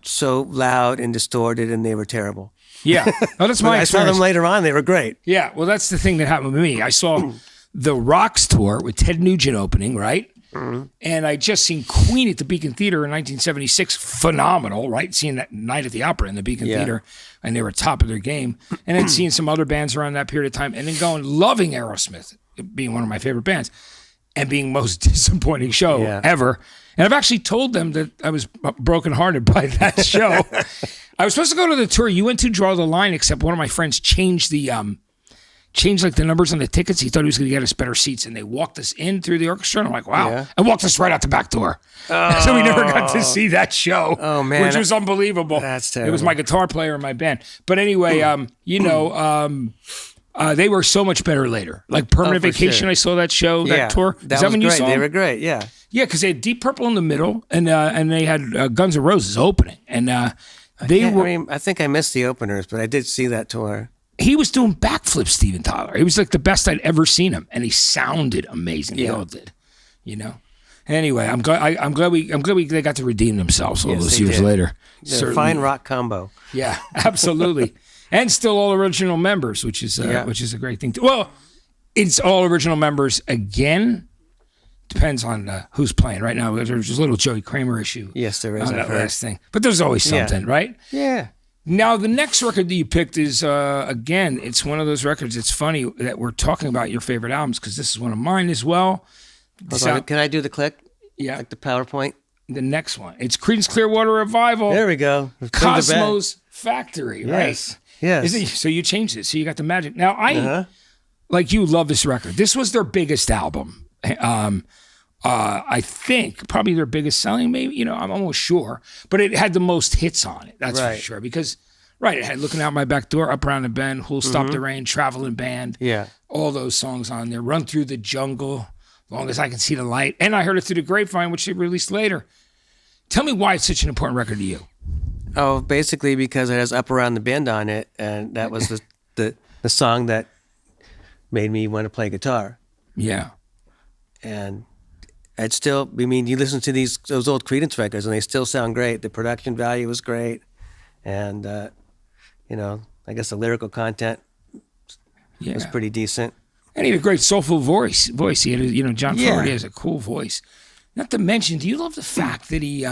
Speaker 3: so loud and distorted, and they were terrible.
Speaker 2: Yeah. Oh, that's my experience.
Speaker 3: I saw them later on. They were great.
Speaker 2: Yeah. Well, that's the thing that happened with me. I saw the Rocks tour with Ted Nugent opening, right? And I just seen Queen at the Beacon Theater in 1976. Phenomenal, right? Seeing that Night at the Opera in the Beacon Theater, and they were top of their game. And then seeing some other bands around that period of time, and then loving Aerosmith, being one of my favorite bands, and being most disappointing show ever. And I've actually told them that I was brokenhearted by that show. I was supposed to go to the tour you went to, Draw the Line, except one of my friends changed the like the numbers on the tickets. He thought he was going to get us better seats, and they walked us in through the orchestra. And I'm like, wow, and walked us right out the back door. So we never got to see that show. Oh man, which was unbelievable.
Speaker 3: That's terrible.
Speaker 2: It was my guitar player in my band. But anyway, they were so much better later. Like Permanent Vacation, I saw that show, that tour. Is that when you saw them?
Speaker 3: They were great, yeah.
Speaker 2: Yeah, because they had Deep Purple in the middle, and they had Guns N' Roses opening. And I
Speaker 3: think I missed the openers, but I did see that tour.
Speaker 2: He was doing backflips, Steven Tyler. He was like the best I'd ever seen him, and he sounded amazing. They all did, Anyway, I'm glad they got to redeem themselves all those years later.
Speaker 3: They're a fine rock combo.
Speaker 2: Yeah, absolutely, and still all original members, which is a great thing. Well, it's all original members again. Depends on who's playing. Right now, there's a little Joey Kramer issue.
Speaker 3: Yes, there is.
Speaker 2: On that last thing, but there's always something, right?
Speaker 3: Yeah.
Speaker 2: Now, the next record that you picked is, again, it's one of those records. It's funny that we're talking about your favorite albums because this is one of mine as well.
Speaker 3: Can I do the click?
Speaker 2: Yeah.
Speaker 3: Like the PowerPoint?
Speaker 2: The next one. It's Creedence Clearwater Revival.
Speaker 3: There we go.
Speaker 2: Cosmos Factory, right?
Speaker 3: Yes.
Speaker 2: So you changed it. So you got the magic. Now, I, like you, love this record. This was their biggest album. I think probably their biggest selling, maybe, I'm almost sure, but it had the most hits on it. That's for sure. Because, it had Looking Out My Back Door, Up Around the Bend, Who'll Stop the Rain, Traveling Band. Yeah. All those songs on there. Run Through the Jungle, Long as I Can See the Light. And I Heard It Through the Grapevine, which they released later. Tell me why it's such an important record to you.
Speaker 3: Oh, basically because it has Up Around the Bend on it, and that was the song that made me want to play guitar.
Speaker 2: Yeah.
Speaker 3: And you listen to those old Creedence records, and they still sound great. The production value was great, and I guess the lyrical content was pretty decent.
Speaker 2: And he had a great soulful voice. He had, John Fogerty has a cool voice. Not to mention, do you love the fact that he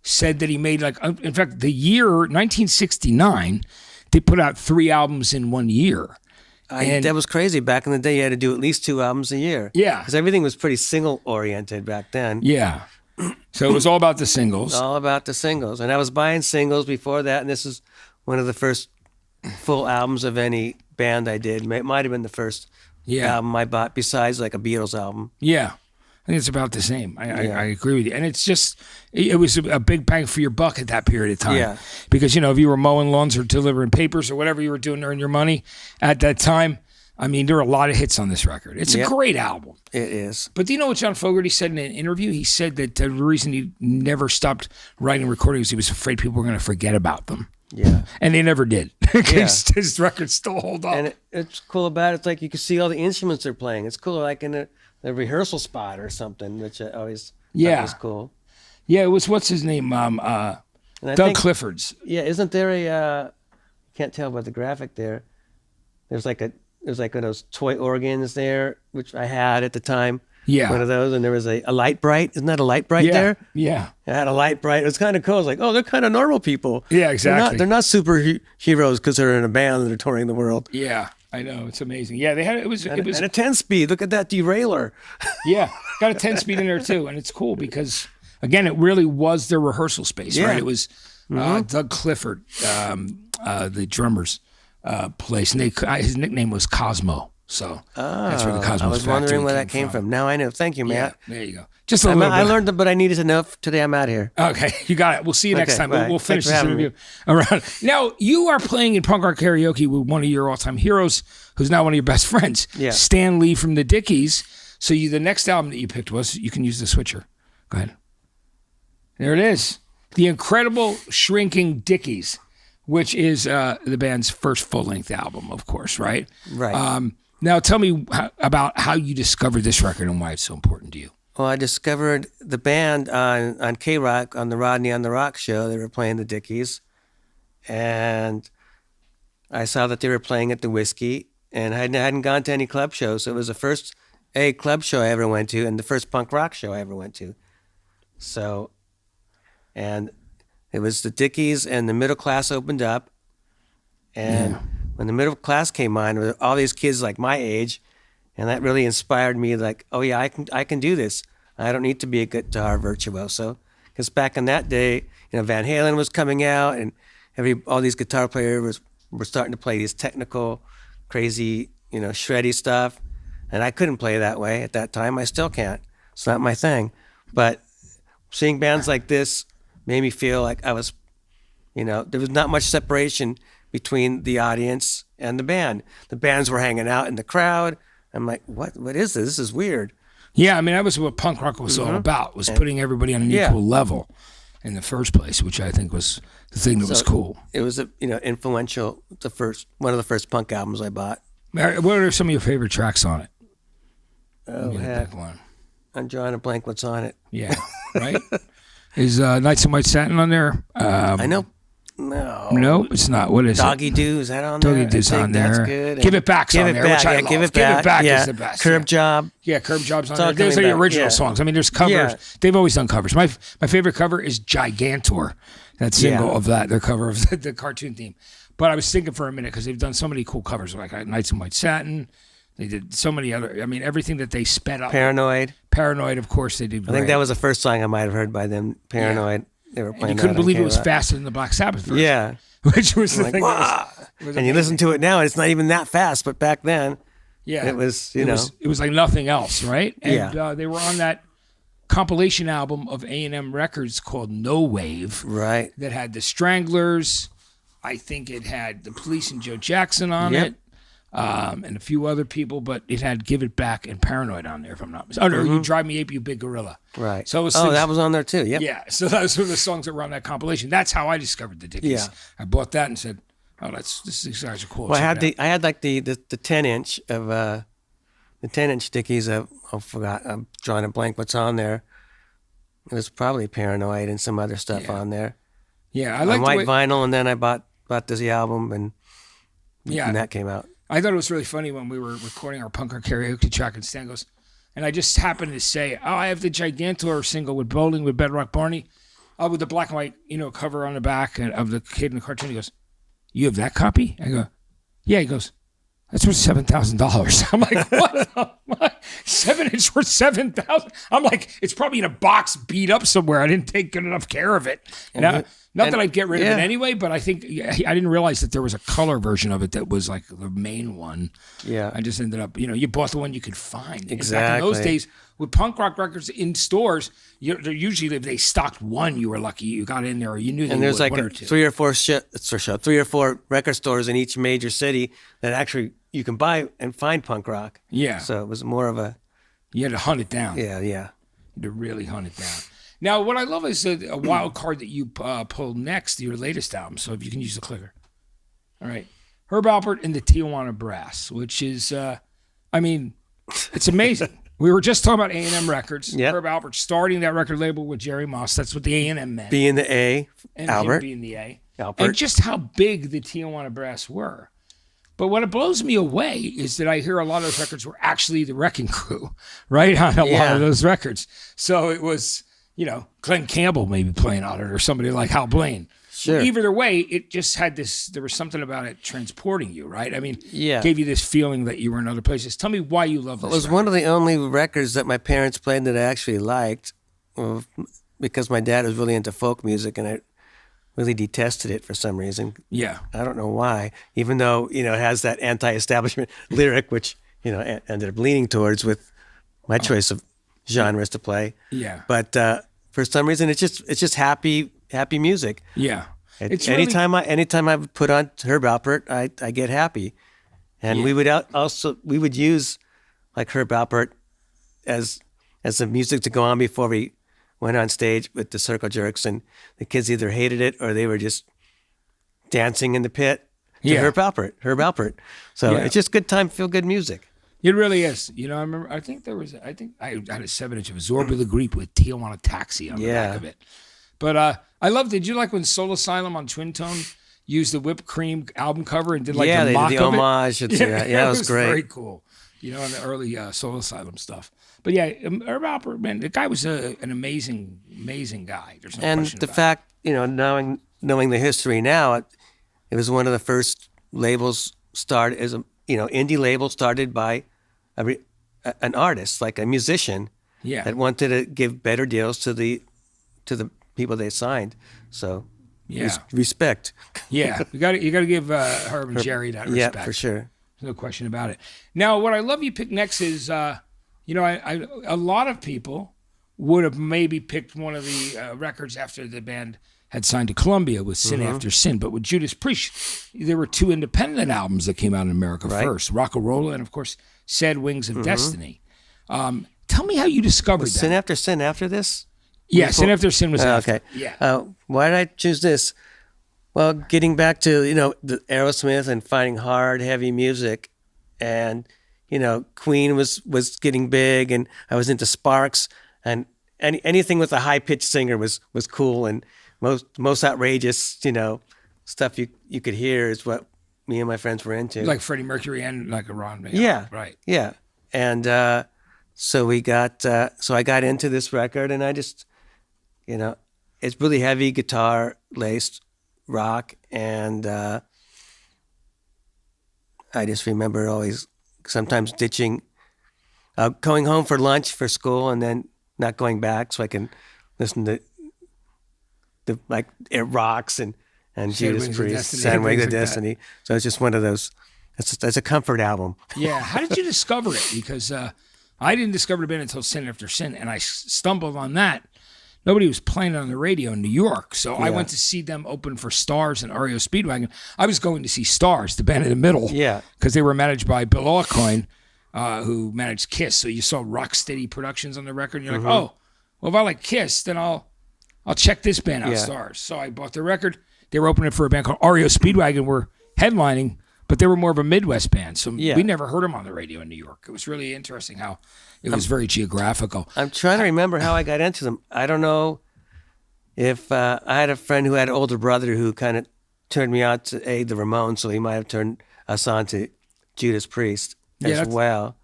Speaker 2: said that he made in fact, the year 1969, they put out 3 albums in 1 year.
Speaker 3: That was crazy. Back in the day, you had to do at least 2 albums a year.
Speaker 2: Yeah.
Speaker 3: Because everything was pretty single-oriented back then.
Speaker 2: Yeah. So it was all about the singles.
Speaker 3: All about the singles. And I was buying singles before that, and this is one of the first full albums of any band I did. It might have been the first album I bought, besides like a Beatles album.
Speaker 2: Yeah. I think it's about the same. I agree with you. And it's just, it was a big bang for your buck at that period of time.
Speaker 3: Yeah.
Speaker 2: Because, if you were mowing lawns or delivering papers or whatever you were doing to earn your money at that time, there are a lot of hits on this record. It's a great album.
Speaker 3: It is.
Speaker 2: But do you know what John Fogerty said in an interview? He said that the reason he never stopped writing and recording was he was afraid people were going to forget about them.
Speaker 3: Yeah.
Speaker 2: And they never did. His records still hold up.
Speaker 3: And it's cool about it. It's like you can see all the instruments they're playing. It's cool, like in a rehearsal spot or something, which I always thought was cool.
Speaker 2: Yeah, it was, what's his name? Doug Clifford's.
Speaker 3: Yeah, isn't there a, can't tell by the graphic there, there's like those toy organs there, which I had at the time. Yeah. One of those, and there was a light bright. Isn't that a light bright there?
Speaker 2: Yeah.
Speaker 3: I had a light bright. It was kind of cool. It's like, they're kind of normal people.
Speaker 2: Yeah, exactly.
Speaker 3: They're not superheroes because they're in a band and they're touring the world.
Speaker 2: Yeah. I know, it's amazing. Yeah, they had it was
Speaker 3: and a 10-speed. Look at that derailleur.
Speaker 2: Yeah, got a 10-speed in there too, and it's cool because again, it really was their rehearsal space, right? It was Doug Clifford, the drummer's place, and his nickname was Cosmo. So that's where the Cosmos.
Speaker 3: I was wondering where that came from. Now I know. Thank you, Matt.
Speaker 2: Yeah, there you go. Just a little bit.
Speaker 3: I learned, but I needed to know. Today I'm out of here.
Speaker 2: Okay, you got it. We'll see you next time. We'll finish this interview around. Now, you are playing in punk rock karaoke with one of your all-time heroes, who's now one of your best friends, Stan Lee from the Dickies. So the next album that you picked was, you can use the switcher. Go ahead. There it is. The Incredible Shrinking Dickies, which is the band's first full-length album, of course, right?
Speaker 3: Right.
Speaker 2: Now, tell me about how you discovered this record and why it's so important to you.
Speaker 3: Well, I discovered the band on K-Rock, on the Rodney on the Rock show. They were playing the Dickies. And I saw that they were playing at the Whiskey. And I hadn't gone to any club shows. So it was the first club show I ever went to and the first punk rock show I ever went to. So, and it was the Dickies and the Middle Class opened up. And when the Middle Class came on, with all these kids like my age, and that really inspired me like, oh yeah, I can do this. I don't need to be a guitar virtuoso. Because back in that day, Van Halen was coming out and all these guitar players were starting to play these technical, crazy, shreddy stuff. And I couldn't play that way at that time. I still can't. It's not my thing. But seeing bands like this made me feel like I was, there was not much separation between the audience and the band. The bands were hanging out in the crowd. I'm like, what is this? This is weird.
Speaker 2: Yeah, I mean, that was what punk rock was all about, was putting everybody on an equal level in the first place, which I think was the thing that was cool.
Speaker 3: It was, influential, one of the first punk albums I bought.
Speaker 2: What are some of your favorite tracks on it?
Speaker 3: Oh, heck.
Speaker 2: One.
Speaker 3: I'm drawing a blank what's on it.
Speaker 2: Yeah, right? Is Nights in White Satin on there?
Speaker 3: I know.
Speaker 2: No, it's not. What is
Speaker 3: Doggy
Speaker 2: it?
Speaker 3: Doo, is that on there?
Speaker 2: Doggy Doo's on there.
Speaker 3: That's good.
Speaker 2: Give It Back's on there, which I love.
Speaker 3: Give It Back
Speaker 2: is the best.
Speaker 3: Curb Job.
Speaker 2: Yeah, Curb Job's on
Speaker 3: all
Speaker 2: there. Those are
Speaker 3: coming
Speaker 2: the
Speaker 3: back.
Speaker 2: original songs. I mean, there's covers.
Speaker 3: Yeah.
Speaker 2: They've always done covers. My favorite cover is Gigantor, that single of that, their cover of the cartoon theme. But I was thinking for a minute, because they've done so many cool covers, like Nights in White Satin. They did so many other, I mean, everything that they sped up.
Speaker 3: Paranoid,
Speaker 2: of course, they did great.
Speaker 3: I think that was the first song I might have heard by them, Paranoid.
Speaker 2: Yeah.
Speaker 3: They were playing
Speaker 2: and you couldn't believe it was
Speaker 3: K-Rock.
Speaker 2: faster than the Black Sabbath version.
Speaker 3: Yeah.
Speaker 2: Which was the
Speaker 3: like,
Speaker 2: thing.
Speaker 3: Wow. And you listen to it now, and it's not even that fast, but back then, it was,
Speaker 2: it was like nothing else, right? And
Speaker 3: they
Speaker 2: were on that compilation album of A&M Records called No Wave.
Speaker 3: Right.
Speaker 2: That had the Stranglers. I think it had the Police and Joe Jackson on it. And a few other people, but it had Give It Back and Paranoid on there, if I'm not mistaken. Oh, no, You Drive Me Ape, You Big Gorilla.
Speaker 3: Right.
Speaker 2: So it was
Speaker 3: that was on there too. Yep.
Speaker 2: Yeah. So those were the songs that were on that compilation. That's how I discovered the Dickies.
Speaker 3: Yeah.
Speaker 2: I bought that and said, "Oh, these guys are cool."
Speaker 3: Well, I had like the 10-inch of the 10-inch Dickies of I forgot. I'm drawing a blank. What's on there? It was probably Paranoid and some other stuff on there.
Speaker 2: Yeah, I like
Speaker 3: white vinyl, and then I bought this album, and that came out.
Speaker 2: I thought it was really funny when we were recording our punk rock karaoke track, and Stan goes, and I just happened to say, "Oh, I have the Gigantor single with Bowling with Bedrock Barney, with the black and white, cover on the back of the kid in the cartoon." He goes, "You have that copy?" I go, "Yeah." He goes, "That's worth $7,000." I'm like, "What? 7-inch worth $7,000?" I'm like, "It's probably in a box, beat up somewhere. I didn't take good enough care of it." Not that I'd get rid of it anyway, but I think I didn't realize that there was a color version of it that was like the main one.
Speaker 3: Yeah.
Speaker 2: I just ended up, you bought the one you could find.
Speaker 3: Exactly.
Speaker 2: Back in those days, with punk rock records in stores, usually if they stocked one, you were lucky you got in there, or you knew.
Speaker 3: And there's like three or four record stores in each major city that actually you can buy and find punk rock.
Speaker 2: Yeah.
Speaker 3: So it was more of a.
Speaker 2: You had to hunt it down.
Speaker 3: Yeah.
Speaker 2: You had to really hunt it down. Now, what I love is a wild card that you pulled next, your latest album. So if you can use the clicker. All right. Herb Alpert and the Tijuana Brass, which is, it's amazing. We were just talking about A&M Records.
Speaker 3: Yep.
Speaker 2: Herb Alpert starting that record label with Jerry Moss. That's what the A&M meant.
Speaker 3: Being the A,
Speaker 2: and
Speaker 3: Albert.
Speaker 2: Him being the A.
Speaker 3: Alpert.
Speaker 2: And just how big the Tijuana Brass were. But what blows me away is that I hear a lot of those records were actually the Wrecking Crew, right? On a lot of those records. So it was... Glenn Campbell maybe playing on it, or somebody like Hal Blaine.
Speaker 3: Sure.
Speaker 2: Either way, it just had there was something about it transporting you, right? I mean, gave you this feeling that you were in other places. Tell me why you love this.
Speaker 3: It was one of the only records that my parents played that I actually liked, because my dad was really into folk music, and I really detested it for some reason.
Speaker 2: Yeah.
Speaker 3: I don't know why, even though, it has that anti-establishment lyric, which, ended up leaning towards with my choice of genres to play.
Speaker 2: Yeah.
Speaker 3: But for some reason, it's just happy music.
Speaker 2: Yeah. It's
Speaker 3: anytime I would put on Herb Alpert, I get happy. And we would use like Herb Alpert as the music to go on before we went on stage with the Circle Jerks, and the kids either hated it or they were just dancing in the pit to Herb Alpert. So it's just good time, feel good music.
Speaker 2: It really is. I remember, I think I had a 7-inch of Zorba the Greek with Tijuana Taxi on the back of it. But did you like when Soul Asylum on Twin Tone used the Whipped Cream album cover and did like the mock
Speaker 3: the
Speaker 2: of
Speaker 3: homage.
Speaker 2: it?
Speaker 3: It was great.
Speaker 2: Very cool. in the early Soul Asylum stuff. But yeah, Herb Alpert, man, the guy was an amazing guy. There's no
Speaker 3: And
Speaker 2: question
Speaker 3: the
Speaker 2: about
Speaker 3: fact, knowing the history now, it was one of the first labels started as a indie label started by an artist, like a musician, that wanted to give better deals to the people they signed. So respect.
Speaker 2: Yeah, you got to give Herb and Jerry that respect.
Speaker 3: Yeah, for sure.
Speaker 2: There's no question about it. Now, what I love you pick next is, a lot of people would have maybe picked one of the records after the band had signed to Columbia with Sin After Sin. But with Judas Priest, there were 2 independent albums that came out in America first, Rock-A-Rolla and, of course, Sad Wings of Destiny. Tell me how you discovered that.
Speaker 3: Sin After Sin after this?
Speaker 2: Yeah, Sin After Sin was after.
Speaker 3: Okay.
Speaker 2: Yeah.
Speaker 3: Why did I choose this? Well, getting back to, the Aerosmith and finding hard, heavy music, and, Queen was getting big, and I was into Sparks, and anything with a high-pitched singer was cool, and most outrageous, stuff you could hear is what me and my friends were into.
Speaker 2: Like Freddie Mercury and like a Ron.
Speaker 3: Yeah.
Speaker 2: Right.
Speaker 3: Yeah. And so I got into this record, and I just, it's really heavy guitar laced rock, and I just remember always sometimes going home for lunch for school and then not going back so I can listen to It Rocks and Judas Priest, Sad Wings of Destiny. So it's just one of those. It's a comfort album.
Speaker 2: Yeah. How did you discover it? Because I didn't discover the band until Sin After Sin, and I stumbled on that. Nobody was playing it on the radio in New York, so I went to see them open for Stars and REO Speedwagon. I was going to see Stars, the band in the middle, because they were managed by Bill Aucoin, who managed Kiss. So you saw Rocksteady Productions on the record, and you're like, oh, well, if I like Kiss, then I'll check this band out, Stars. So I bought the record. They were opening for a band called REO Speedwagon, were headlining, but they were more of a Midwest band, so we never heard them on the radio in New York. It was really interesting how it was very geographical.
Speaker 3: I'm trying to remember how I got into them. I don't know if I had a friend who had an older brother who kind of turned me out to the Ramones, so he might have turned us on to Judas Priest as well.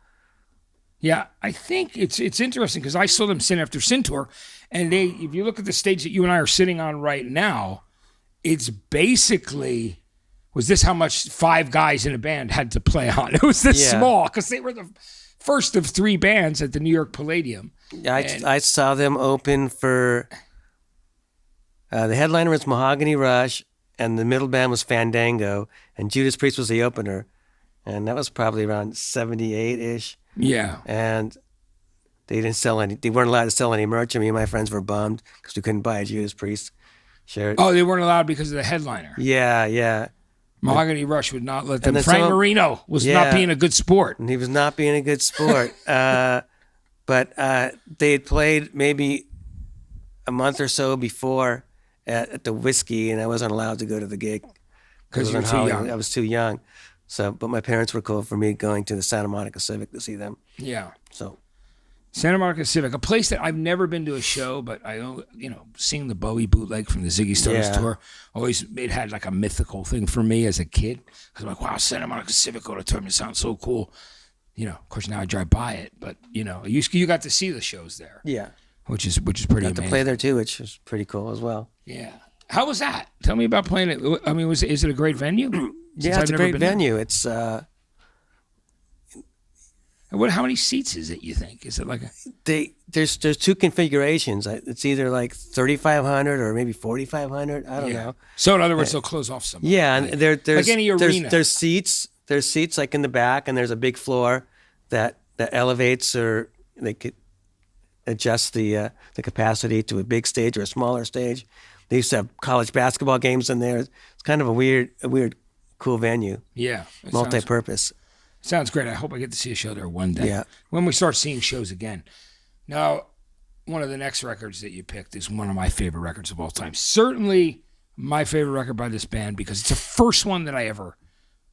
Speaker 2: Yeah, I think it's interesting because I saw them Sin After Sin tour, and if you look at the stage that you and I are sitting on right now, it's basically... Was this how much 5 guys in a band had to play on? It was this small because they were the first of 3 bands at the New York Palladium.
Speaker 3: I saw them open for the headliner was Mahogany Rush, and the middle band was Fandango, and Judas Priest was the opener, and that was probably around 78-ish.
Speaker 2: Yeah,
Speaker 3: and they didn't sell any. They weren't allowed to sell any merch. Me and my friends were bummed because we couldn't buy a Judas Priest shirt.
Speaker 2: Oh, they weren't allowed because of the headliner.
Speaker 3: Yeah.
Speaker 2: Mahogany Rush would not let them. Frank Marino was not being a good sport.
Speaker 3: And he was not being a good sport. But they had played maybe a month or so before at the Whiskey, and I wasn't allowed to go to the gig
Speaker 2: because you were too young.
Speaker 3: I was too young. So, but my parents were cool for me going to the Santa Monica Civic to see them.
Speaker 2: Yeah.
Speaker 3: So,
Speaker 2: Santa Monica Civic, a place that I've never been to a show, but I, seeing the Bowie bootleg from the Ziggy Stardust tour, it had like a mythical thing for me as a kid. Because I'm like, wow, Santa Monica Civic Auditorium, it sounds so cool. Of course now I drive by it, but you got to see the shows there.
Speaker 3: Yeah.
Speaker 2: Which is pretty amazing.
Speaker 3: Got to play there too, which was pretty cool as well.
Speaker 2: Yeah. How was that? Tell me about playing it. I mean, is it a great venue?
Speaker 3: Yeah, it's a great venue. It's
Speaker 2: how many seats is it, you think? Is it like
Speaker 3: there's 2 configurations. It's either like 3,500 or maybe 4,500. I don't know.
Speaker 2: So in other words, they'll close off some.
Speaker 3: Yeah, and there's
Speaker 2: like any arena.
Speaker 3: There's seats. There's seats like in the back, and there's a big floor that elevates, or they could adjust the capacity to a big stage or a smaller stage. They used to have college basketball games in there. It's kind of a weird, cool venue.
Speaker 2: Yeah,
Speaker 3: multi-purpose.
Speaker 2: Sounds great. I hope I get to see a show there one day.
Speaker 3: Yeah.
Speaker 2: When we start seeing shows again. Now, one of the next records that you picked is one of my favorite records of all time. Certainly my favorite record by this band because it's the first one that I ever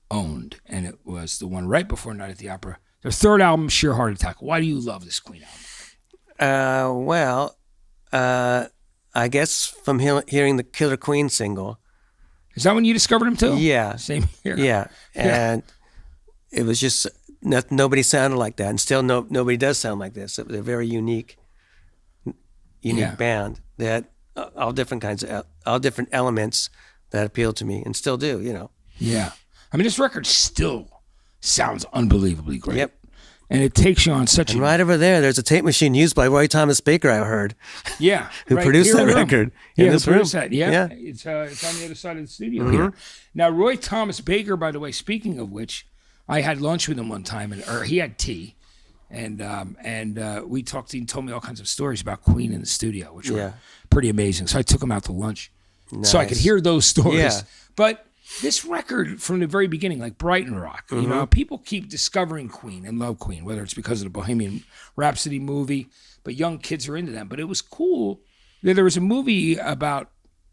Speaker 2: owned, and it was the one right before Night at the Opera. Their third album, Sheer Heart Attack. Why do you love this Queen album?
Speaker 3: I guess from hearing the Killer Queen single.
Speaker 2: Is that when you discovered him too?
Speaker 3: Yeah.
Speaker 2: Same here.
Speaker 3: Yeah. And it was just nobody sounded like that, and still nobody does sound like this. They're very unique band that all different elements that appeal to me and still do.
Speaker 2: Yeah. I mean, this record still sounds unbelievably great.
Speaker 3: Yep.
Speaker 2: And it takes you on such
Speaker 3: And right over there's a tape machine used by Roy Thomas Baker, I heard.
Speaker 2: Yeah.
Speaker 3: Who
Speaker 2: right
Speaker 3: produced
Speaker 2: here
Speaker 3: that
Speaker 2: in the room.
Speaker 3: record
Speaker 2: Yeah,
Speaker 3: in this
Speaker 2: who
Speaker 3: room.
Speaker 2: produced that. Yeah. It's on the other side of the studio here. Now, Roy Thomas Baker, by the way, speaking of which, I had lunch with him one time, or he had tea, and we talked. He told me all kinds of stories about Queen in the studio, which were pretty amazing. So I took him out to lunch so I could hear those stories.
Speaker 3: Yeah.
Speaker 2: But this record, from the very beginning, like Brighton Rock, people keep discovering Queen and love Queen, whether it's because of the Bohemian Rhapsody movie, but young kids are into them. But it was cool that there was a movie about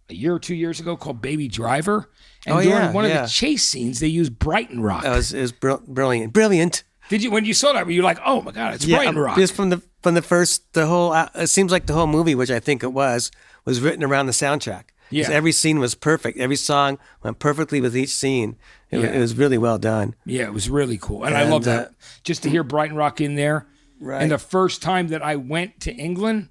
Speaker 2: a year or 2 years ago called Baby Driver. And during one of the chase scenes, they used Brighton Rock.
Speaker 3: It was brilliant. Brilliant.
Speaker 2: Did you, when you saw that, were you like, oh my God, it's Brighton Rock?
Speaker 3: Just from the first, it seems like the whole movie, which I think it was written around the soundtrack.
Speaker 2: Yeah.
Speaker 3: Every scene was perfect. Every song went perfectly with each scene. It was really well done.
Speaker 2: Yeah, it was really cool. And I love that. Just to hear Brighton Rock in there.
Speaker 3: Right.
Speaker 2: And the first time that I went to England,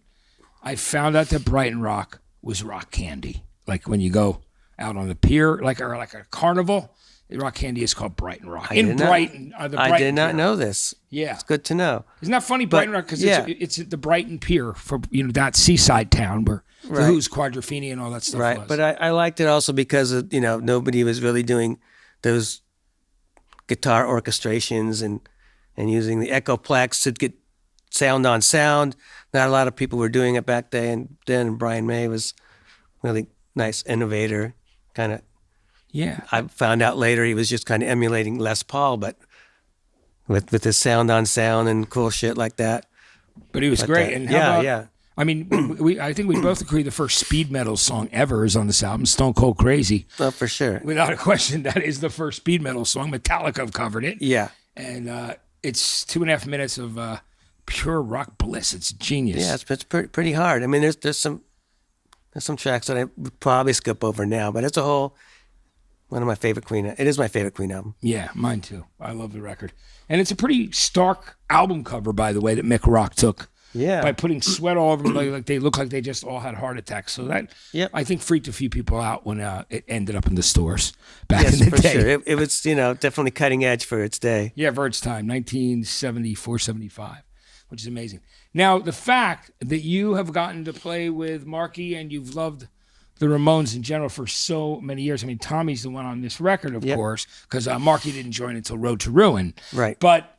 Speaker 2: I found out that Brighton Rock was rock candy. Like when you go out on the pier, like a carnival, rock candy is called Brighton Rock.
Speaker 3: I did not
Speaker 2: Pier.
Speaker 3: know this.
Speaker 2: Yeah.
Speaker 3: It's good to know.
Speaker 2: Isn't that funny, Brighton Rock? Because it's at the Brighton Pier for that seaside town where the Who's, Quadrophenia, and all that stuff was.
Speaker 3: But I liked it also because nobody was really doing those guitar orchestrations and using the Echoplex to get sound on sound. Not a lot of people were doing it back then. And Brian May was really nice innovator, kind of.
Speaker 2: Yeah.
Speaker 3: I found out later he was just kind of emulating Les Paul, but with his sound on sound and cool shit like that.
Speaker 2: But he was great. And I mean, I think we both agree the first speed metal song ever is on this album, Stone Cold Crazy.
Speaker 3: Oh, for sure.
Speaker 2: Without a question, that is the first speed metal song. Metallica have covered it.
Speaker 3: Yeah.
Speaker 2: And it's 2.5 minutes of pure rock bliss. It's genius.
Speaker 3: Yeah, it's pretty hard. I mean, there's some tracks that I would probably skip over now, but it's a whole one of my favorite Queen. It is my favorite Queen album.
Speaker 2: Yeah, mine too. I love the record. And it's a pretty stark album cover, by the way, that Mick Rock took.
Speaker 3: Yeah.
Speaker 2: By putting sweat all over them, like they look like they just all had heart attacks. So that, I think, freaked a few people out when it ended up in the stores back in the day.
Speaker 3: Sure. It was, definitely cutting edge for its day.
Speaker 2: Yeah, for its time, 1974, 75, which is amazing. Now, the fact that you have gotten to play with Marky and you've loved the Ramones in general for so many years. I mean, Tommy's the one on this record, of course, because Marky didn't join until Road to Ruin.
Speaker 3: Right.
Speaker 2: But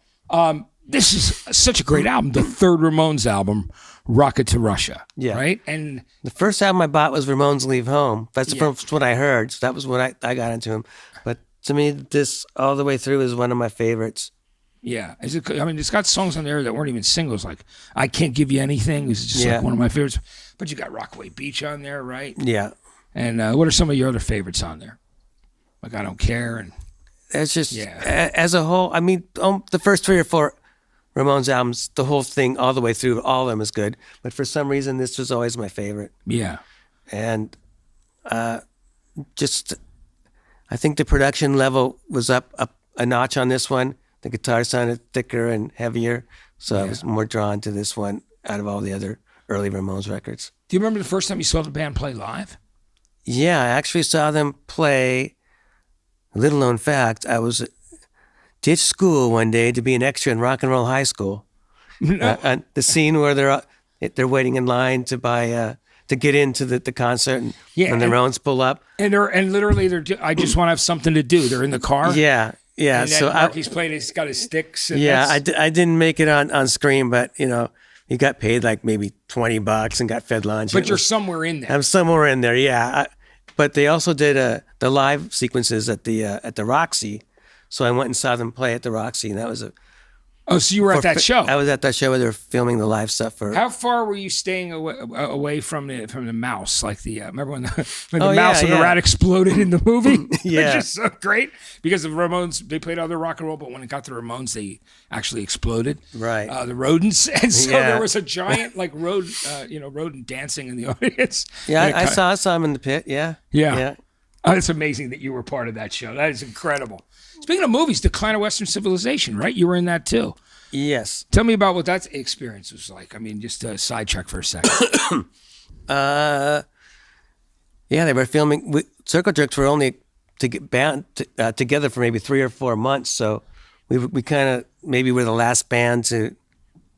Speaker 2: this is such a great album, the third Ramones album, Rocket to Russia.
Speaker 3: Yeah.
Speaker 2: Right? And
Speaker 3: the first album I bought was Ramones Leave Home. That's the first one I heard. So that was when I got into him. But to me, this all the way through is one of my favorites.
Speaker 2: Yeah. It's got songs on there that weren't even singles, like I Can't Give You Anything. It's just like one of my favorites. But you got Rockaway Beach on there, right?
Speaker 3: Yeah.
Speaker 2: And what are some of your other favorites on there? Like I Don't Care. And
Speaker 3: it's just, as a whole, I mean, the first 3 or 4 Ramones albums, the whole thing, all the way through, all of them is good. But for some reason, this was always my favorite.
Speaker 2: Yeah.
Speaker 3: And I think the production level was up a notch on this one. The guitar sounded thicker and heavier, so I was more drawn to this one out of all the other early Ramones records.
Speaker 2: Do you remember the first time you saw the band play live?
Speaker 3: Yeah, I actually saw them play. A little known fact, I was ditched school one day to be an extra in Rock and Roll High School. The scene where they're waiting in line to buy to get into the concert, and when the Ramones pull up,
Speaker 2: and literally I just want to have something to do. They're in the car.
Speaker 3: Yeah.
Speaker 2: And
Speaker 3: so
Speaker 2: Marky's playing. He's got his sticks. And
Speaker 3: I didn't make it on screen, but you got paid like maybe $20 and got fed lunch.
Speaker 2: But you're somewhere in there.
Speaker 3: I'm somewhere in there. Yeah. But they also did the live sequences at the Roxy. So I went and saw them play at the Roxy, and that was
Speaker 2: Oh, so you were at that show?
Speaker 3: I was at that show where they were filming the live stuff for.
Speaker 2: How far were you staying away from the mouse? Like remember when the mouse and the rat exploded in the movie?
Speaker 3: Yeah,
Speaker 2: which is so great because the Ramones, they played other rock and roll, but when it got to the Ramones, they actually exploded.
Speaker 3: Right.
Speaker 2: The rodents, and so there was a giant rodent dancing in the audience.
Speaker 3: Yeah, I saw some in the pit. Yeah.
Speaker 2: Oh, it's amazing that you were part of that show. That is incredible. Speaking of movies, Decline of Western Civilization, right? You were in that too.
Speaker 3: Yes.
Speaker 2: Tell me about what that experience was like. I mean, just a sidetrack for a second.
Speaker 3: Yeah, they were filming. Circle Jerks were only to get band together for maybe 3 or 4 months, so we kind of maybe were the last band to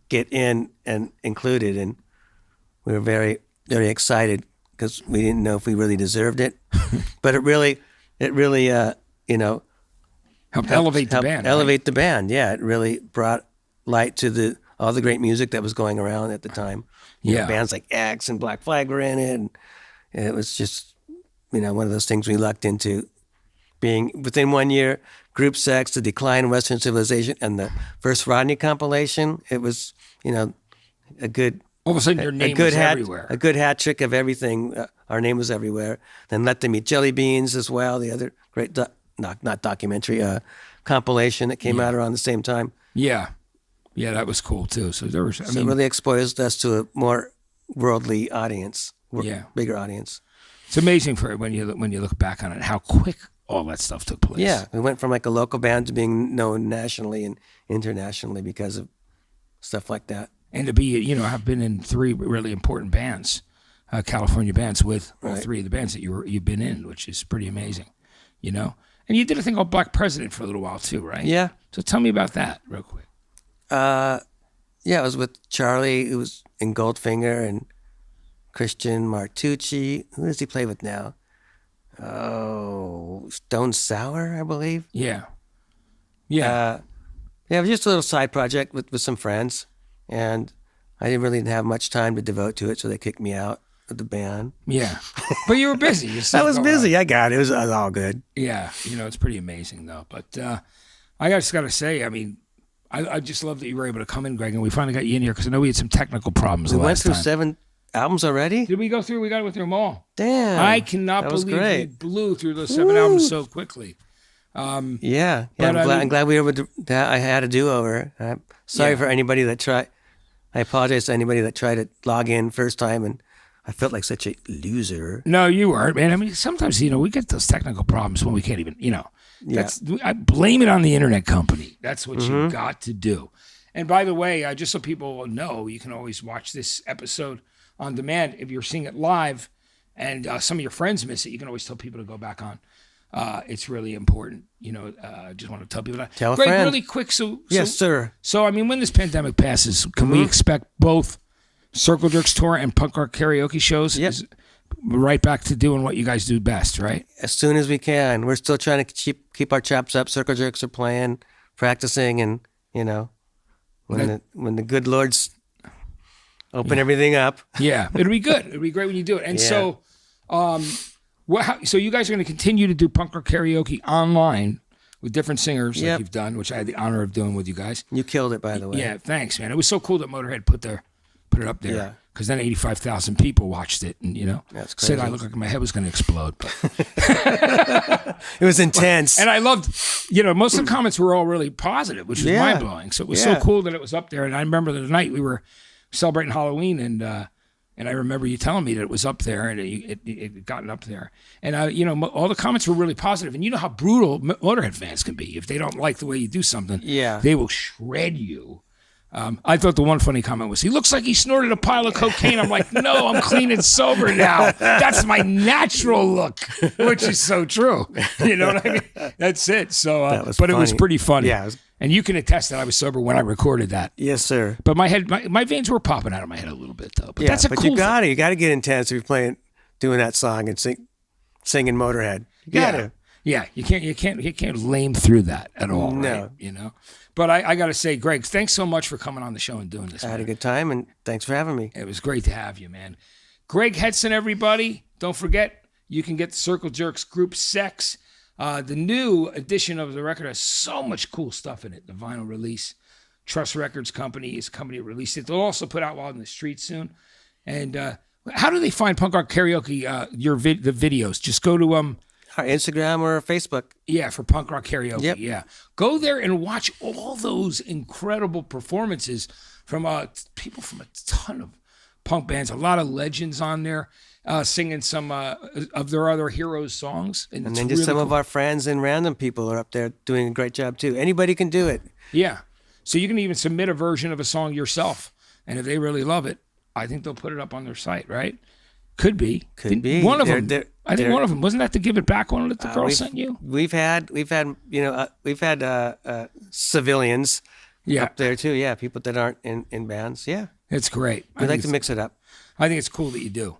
Speaker 3: get in and included, and we were very, very excited because we didn't know if we really deserved it, but it really
Speaker 2: Helped elevate the band.
Speaker 3: Elevate the band, yeah. It really brought light to all the great music that was going around at the time. You know, bands like X and Black Flag were in it, and it was just, one of those things we lucked into. Being within 1 year, Group Sex, The Decline of Western Civilization, and the first Rodney compilation. It was, a good.
Speaker 2: All of a sudden, your name was everywhere.
Speaker 3: A good hat trick of everything. Our name was everywhere. Then Let Them Eat Jelly Beans as well. The other great, not documentary, compilation that came out around the same time.
Speaker 2: Yeah, that was cool too. So there was.
Speaker 3: It really exposed us to a more worldly audience. Bigger audience.
Speaker 2: It's amazing for when you look back on it, how quick all that stuff took place.
Speaker 3: Yeah, we went from like a local band to being known nationally and internationally because of stuff like that.
Speaker 2: And to be, I've been in 3 really important bands, California bands with all 3 of the bands that you've been in, which is pretty amazing, And you did a thing called Black President for a little while too, right?
Speaker 3: Yeah.
Speaker 2: So tell me about that real quick.
Speaker 3: Yeah, I was with Charlie, who was in Goldfinger, and Christian Martucci. Who does he play with now? Oh, Stone Sour, I believe.
Speaker 2: Yeah.
Speaker 3: It was just a little side project with some friends, and I didn't really have much time to devote to it, so they kicked me out of the band.
Speaker 2: Yeah, but you were busy.
Speaker 3: I was busy. I got it. It was all good.
Speaker 2: Yeah, it's pretty amazing though. But I just got to say, I mean, I just love that you were able to come in, Greg, and we finally got you in here because I know we had some technical problems. We
Speaker 3: went through
Speaker 2: time.
Speaker 3: 7 albums already?
Speaker 2: Did we go through? We got through them all.
Speaker 3: Damn.
Speaker 2: I cannot believe we blew through those 7 albums so quickly.
Speaker 3: Yeah. I'm glad we were able to, I had a do-over. I'm sorry for anybody that tried. I apologize to anybody that tried to log in first time, and I felt like such a loser.
Speaker 2: No, you weren't, man. I mean, sometimes, we get those technical problems when we can't even, I blame it on the internet company. That's what you got to do. And by the way, just so people know, you can always watch this episode on demand. If you're seeing it live and some of your friends miss it, you can always tell people to go back on. It's really important. I just want to tell people that.
Speaker 3: Tell a
Speaker 2: Greg,
Speaker 3: friend.
Speaker 2: really quick.
Speaker 3: Yes, sir.
Speaker 2: So, I mean, when this pandemic passes, can we expect both Circle Jerks tour and punk rock karaoke shows?
Speaker 3: Yep.
Speaker 2: Right back to doing what you guys do best, right?
Speaker 3: As soon as we can. We're still trying to keep our chops up. Circle Jerks are playing, practicing, and, when the good Lord's open everything up.
Speaker 2: Yeah, it'll be good. It'll be great when you do it. And so, so you guys are going to continue to do punk rock karaoke online with different singers like you've done, which I had the honor of doing with you guys.
Speaker 3: You killed it, by the way.
Speaker 2: Yeah, thanks, man. It was so cool that Motorhead put it up there. Yeah. Because then 85,000 people watched it, and
Speaker 3: That's crazy.
Speaker 2: said I looked like my head was going to explode. But
Speaker 3: it was intense,
Speaker 2: and I loved. Most of the comments were all really positive, which was mind blowing. So it was so cool that it was up there. And I remember the night we were celebrating Halloween, and I remember you telling me that it was up there, and it had gotten up there. And all the comments were really positive. And you know how brutal Motorhead fans can be if they don't like the way you do something.
Speaker 3: Yeah,
Speaker 2: they will shred you. I thought the one funny comment was, he looks like he snorted a pile of cocaine. I'm like, no, I'm clean and sober now. That's my natural look, which is so true. You know what I mean? That's it. So, but funny. It was pretty funny.
Speaker 3: Yeah.
Speaker 2: And you can attest that I was sober when I recorded that.
Speaker 3: Yes, sir.
Speaker 2: But my veins were popping out of my head a little bit though. But that's cool
Speaker 3: you got to get intense if you're doing that song and singing Motorhead. You got to.
Speaker 2: Yeah, you can't lame through that at all. No, right? But I got to say, Greg, thanks so much for coming on the show and doing this.
Speaker 3: I had a good time, and thanks for having me.
Speaker 2: It was great to have you, man. Greg Hetson, everybody. Don't forget, you can get the Circle Jerks Group Sex. The new edition of the record has so much cool stuff in it. The vinyl release. Trust Records Company is a company that released it. They'll also put out Wild in the Street soon. And how do they find punk rock karaoke? The videos. Just go to
Speaker 3: our Instagram or Facebook.
Speaker 2: Yeah, for punk rock karaoke.
Speaker 3: Yep.
Speaker 2: Yeah. Go there and watch all those incredible performances from people from a ton of punk bands, a lot of legends on there. singing some of their other heroes' songs.
Speaker 3: And
Speaker 2: it's
Speaker 3: then just
Speaker 2: really
Speaker 3: some of
Speaker 2: cool.
Speaker 3: our friends and random people are up there doing a great job too. Anybody can do it.
Speaker 2: Yeah. So you can even submit a version of a song yourself. And if they really love it, I think they'll put it up on their site, right? Could be.
Speaker 3: Could be.
Speaker 2: One of them.
Speaker 3: They're-
Speaker 2: I think
Speaker 3: they're-
Speaker 2: one of them. Wasn't that the Give It Back one that the girl sent you?
Speaker 3: We've had civilians
Speaker 2: Yeah.
Speaker 3: up there too. Yeah, people that aren't in bands. Yeah,
Speaker 2: It's great.
Speaker 3: we like to mix it up.
Speaker 2: I think it's cool that you do.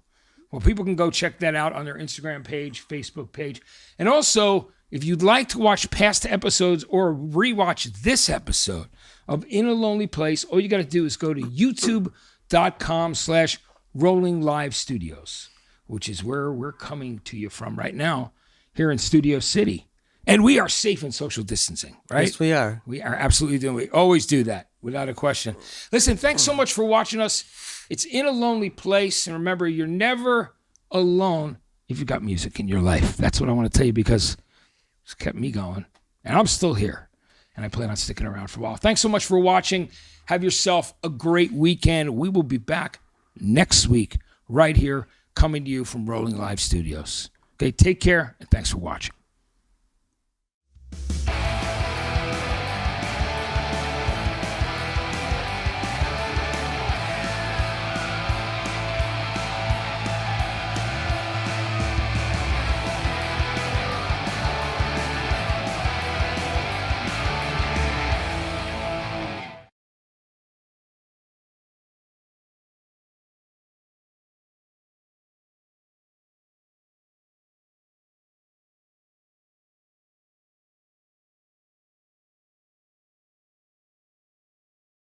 Speaker 2: Well, people can go check that out on their Instagram page, Facebook page. And also, if you'd like to watch past episodes or rewatch this episode of In a Lonely Place, all you got to do is go to youtube.com/Rolling Live Studios, which is where we're coming to you from right now here in Studio City. And we are safe in social distancing, right?
Speaker 3: Yes, we are.
Speaker 2: We are absolutely doing. We always do that without a question. Listen, thanks so much for watching us. It's In a Lonely Place. And remember, you're never alone if you've got music in your life. That's what I want to tell you because it's kept me going. And I'm still here. And I plan on sticking around for a while. Thanks so much for watching. Have yourself a great weekend. We will be back next week right here coming to you from Rolling Live Studios. Okay, take care and thanks for watching.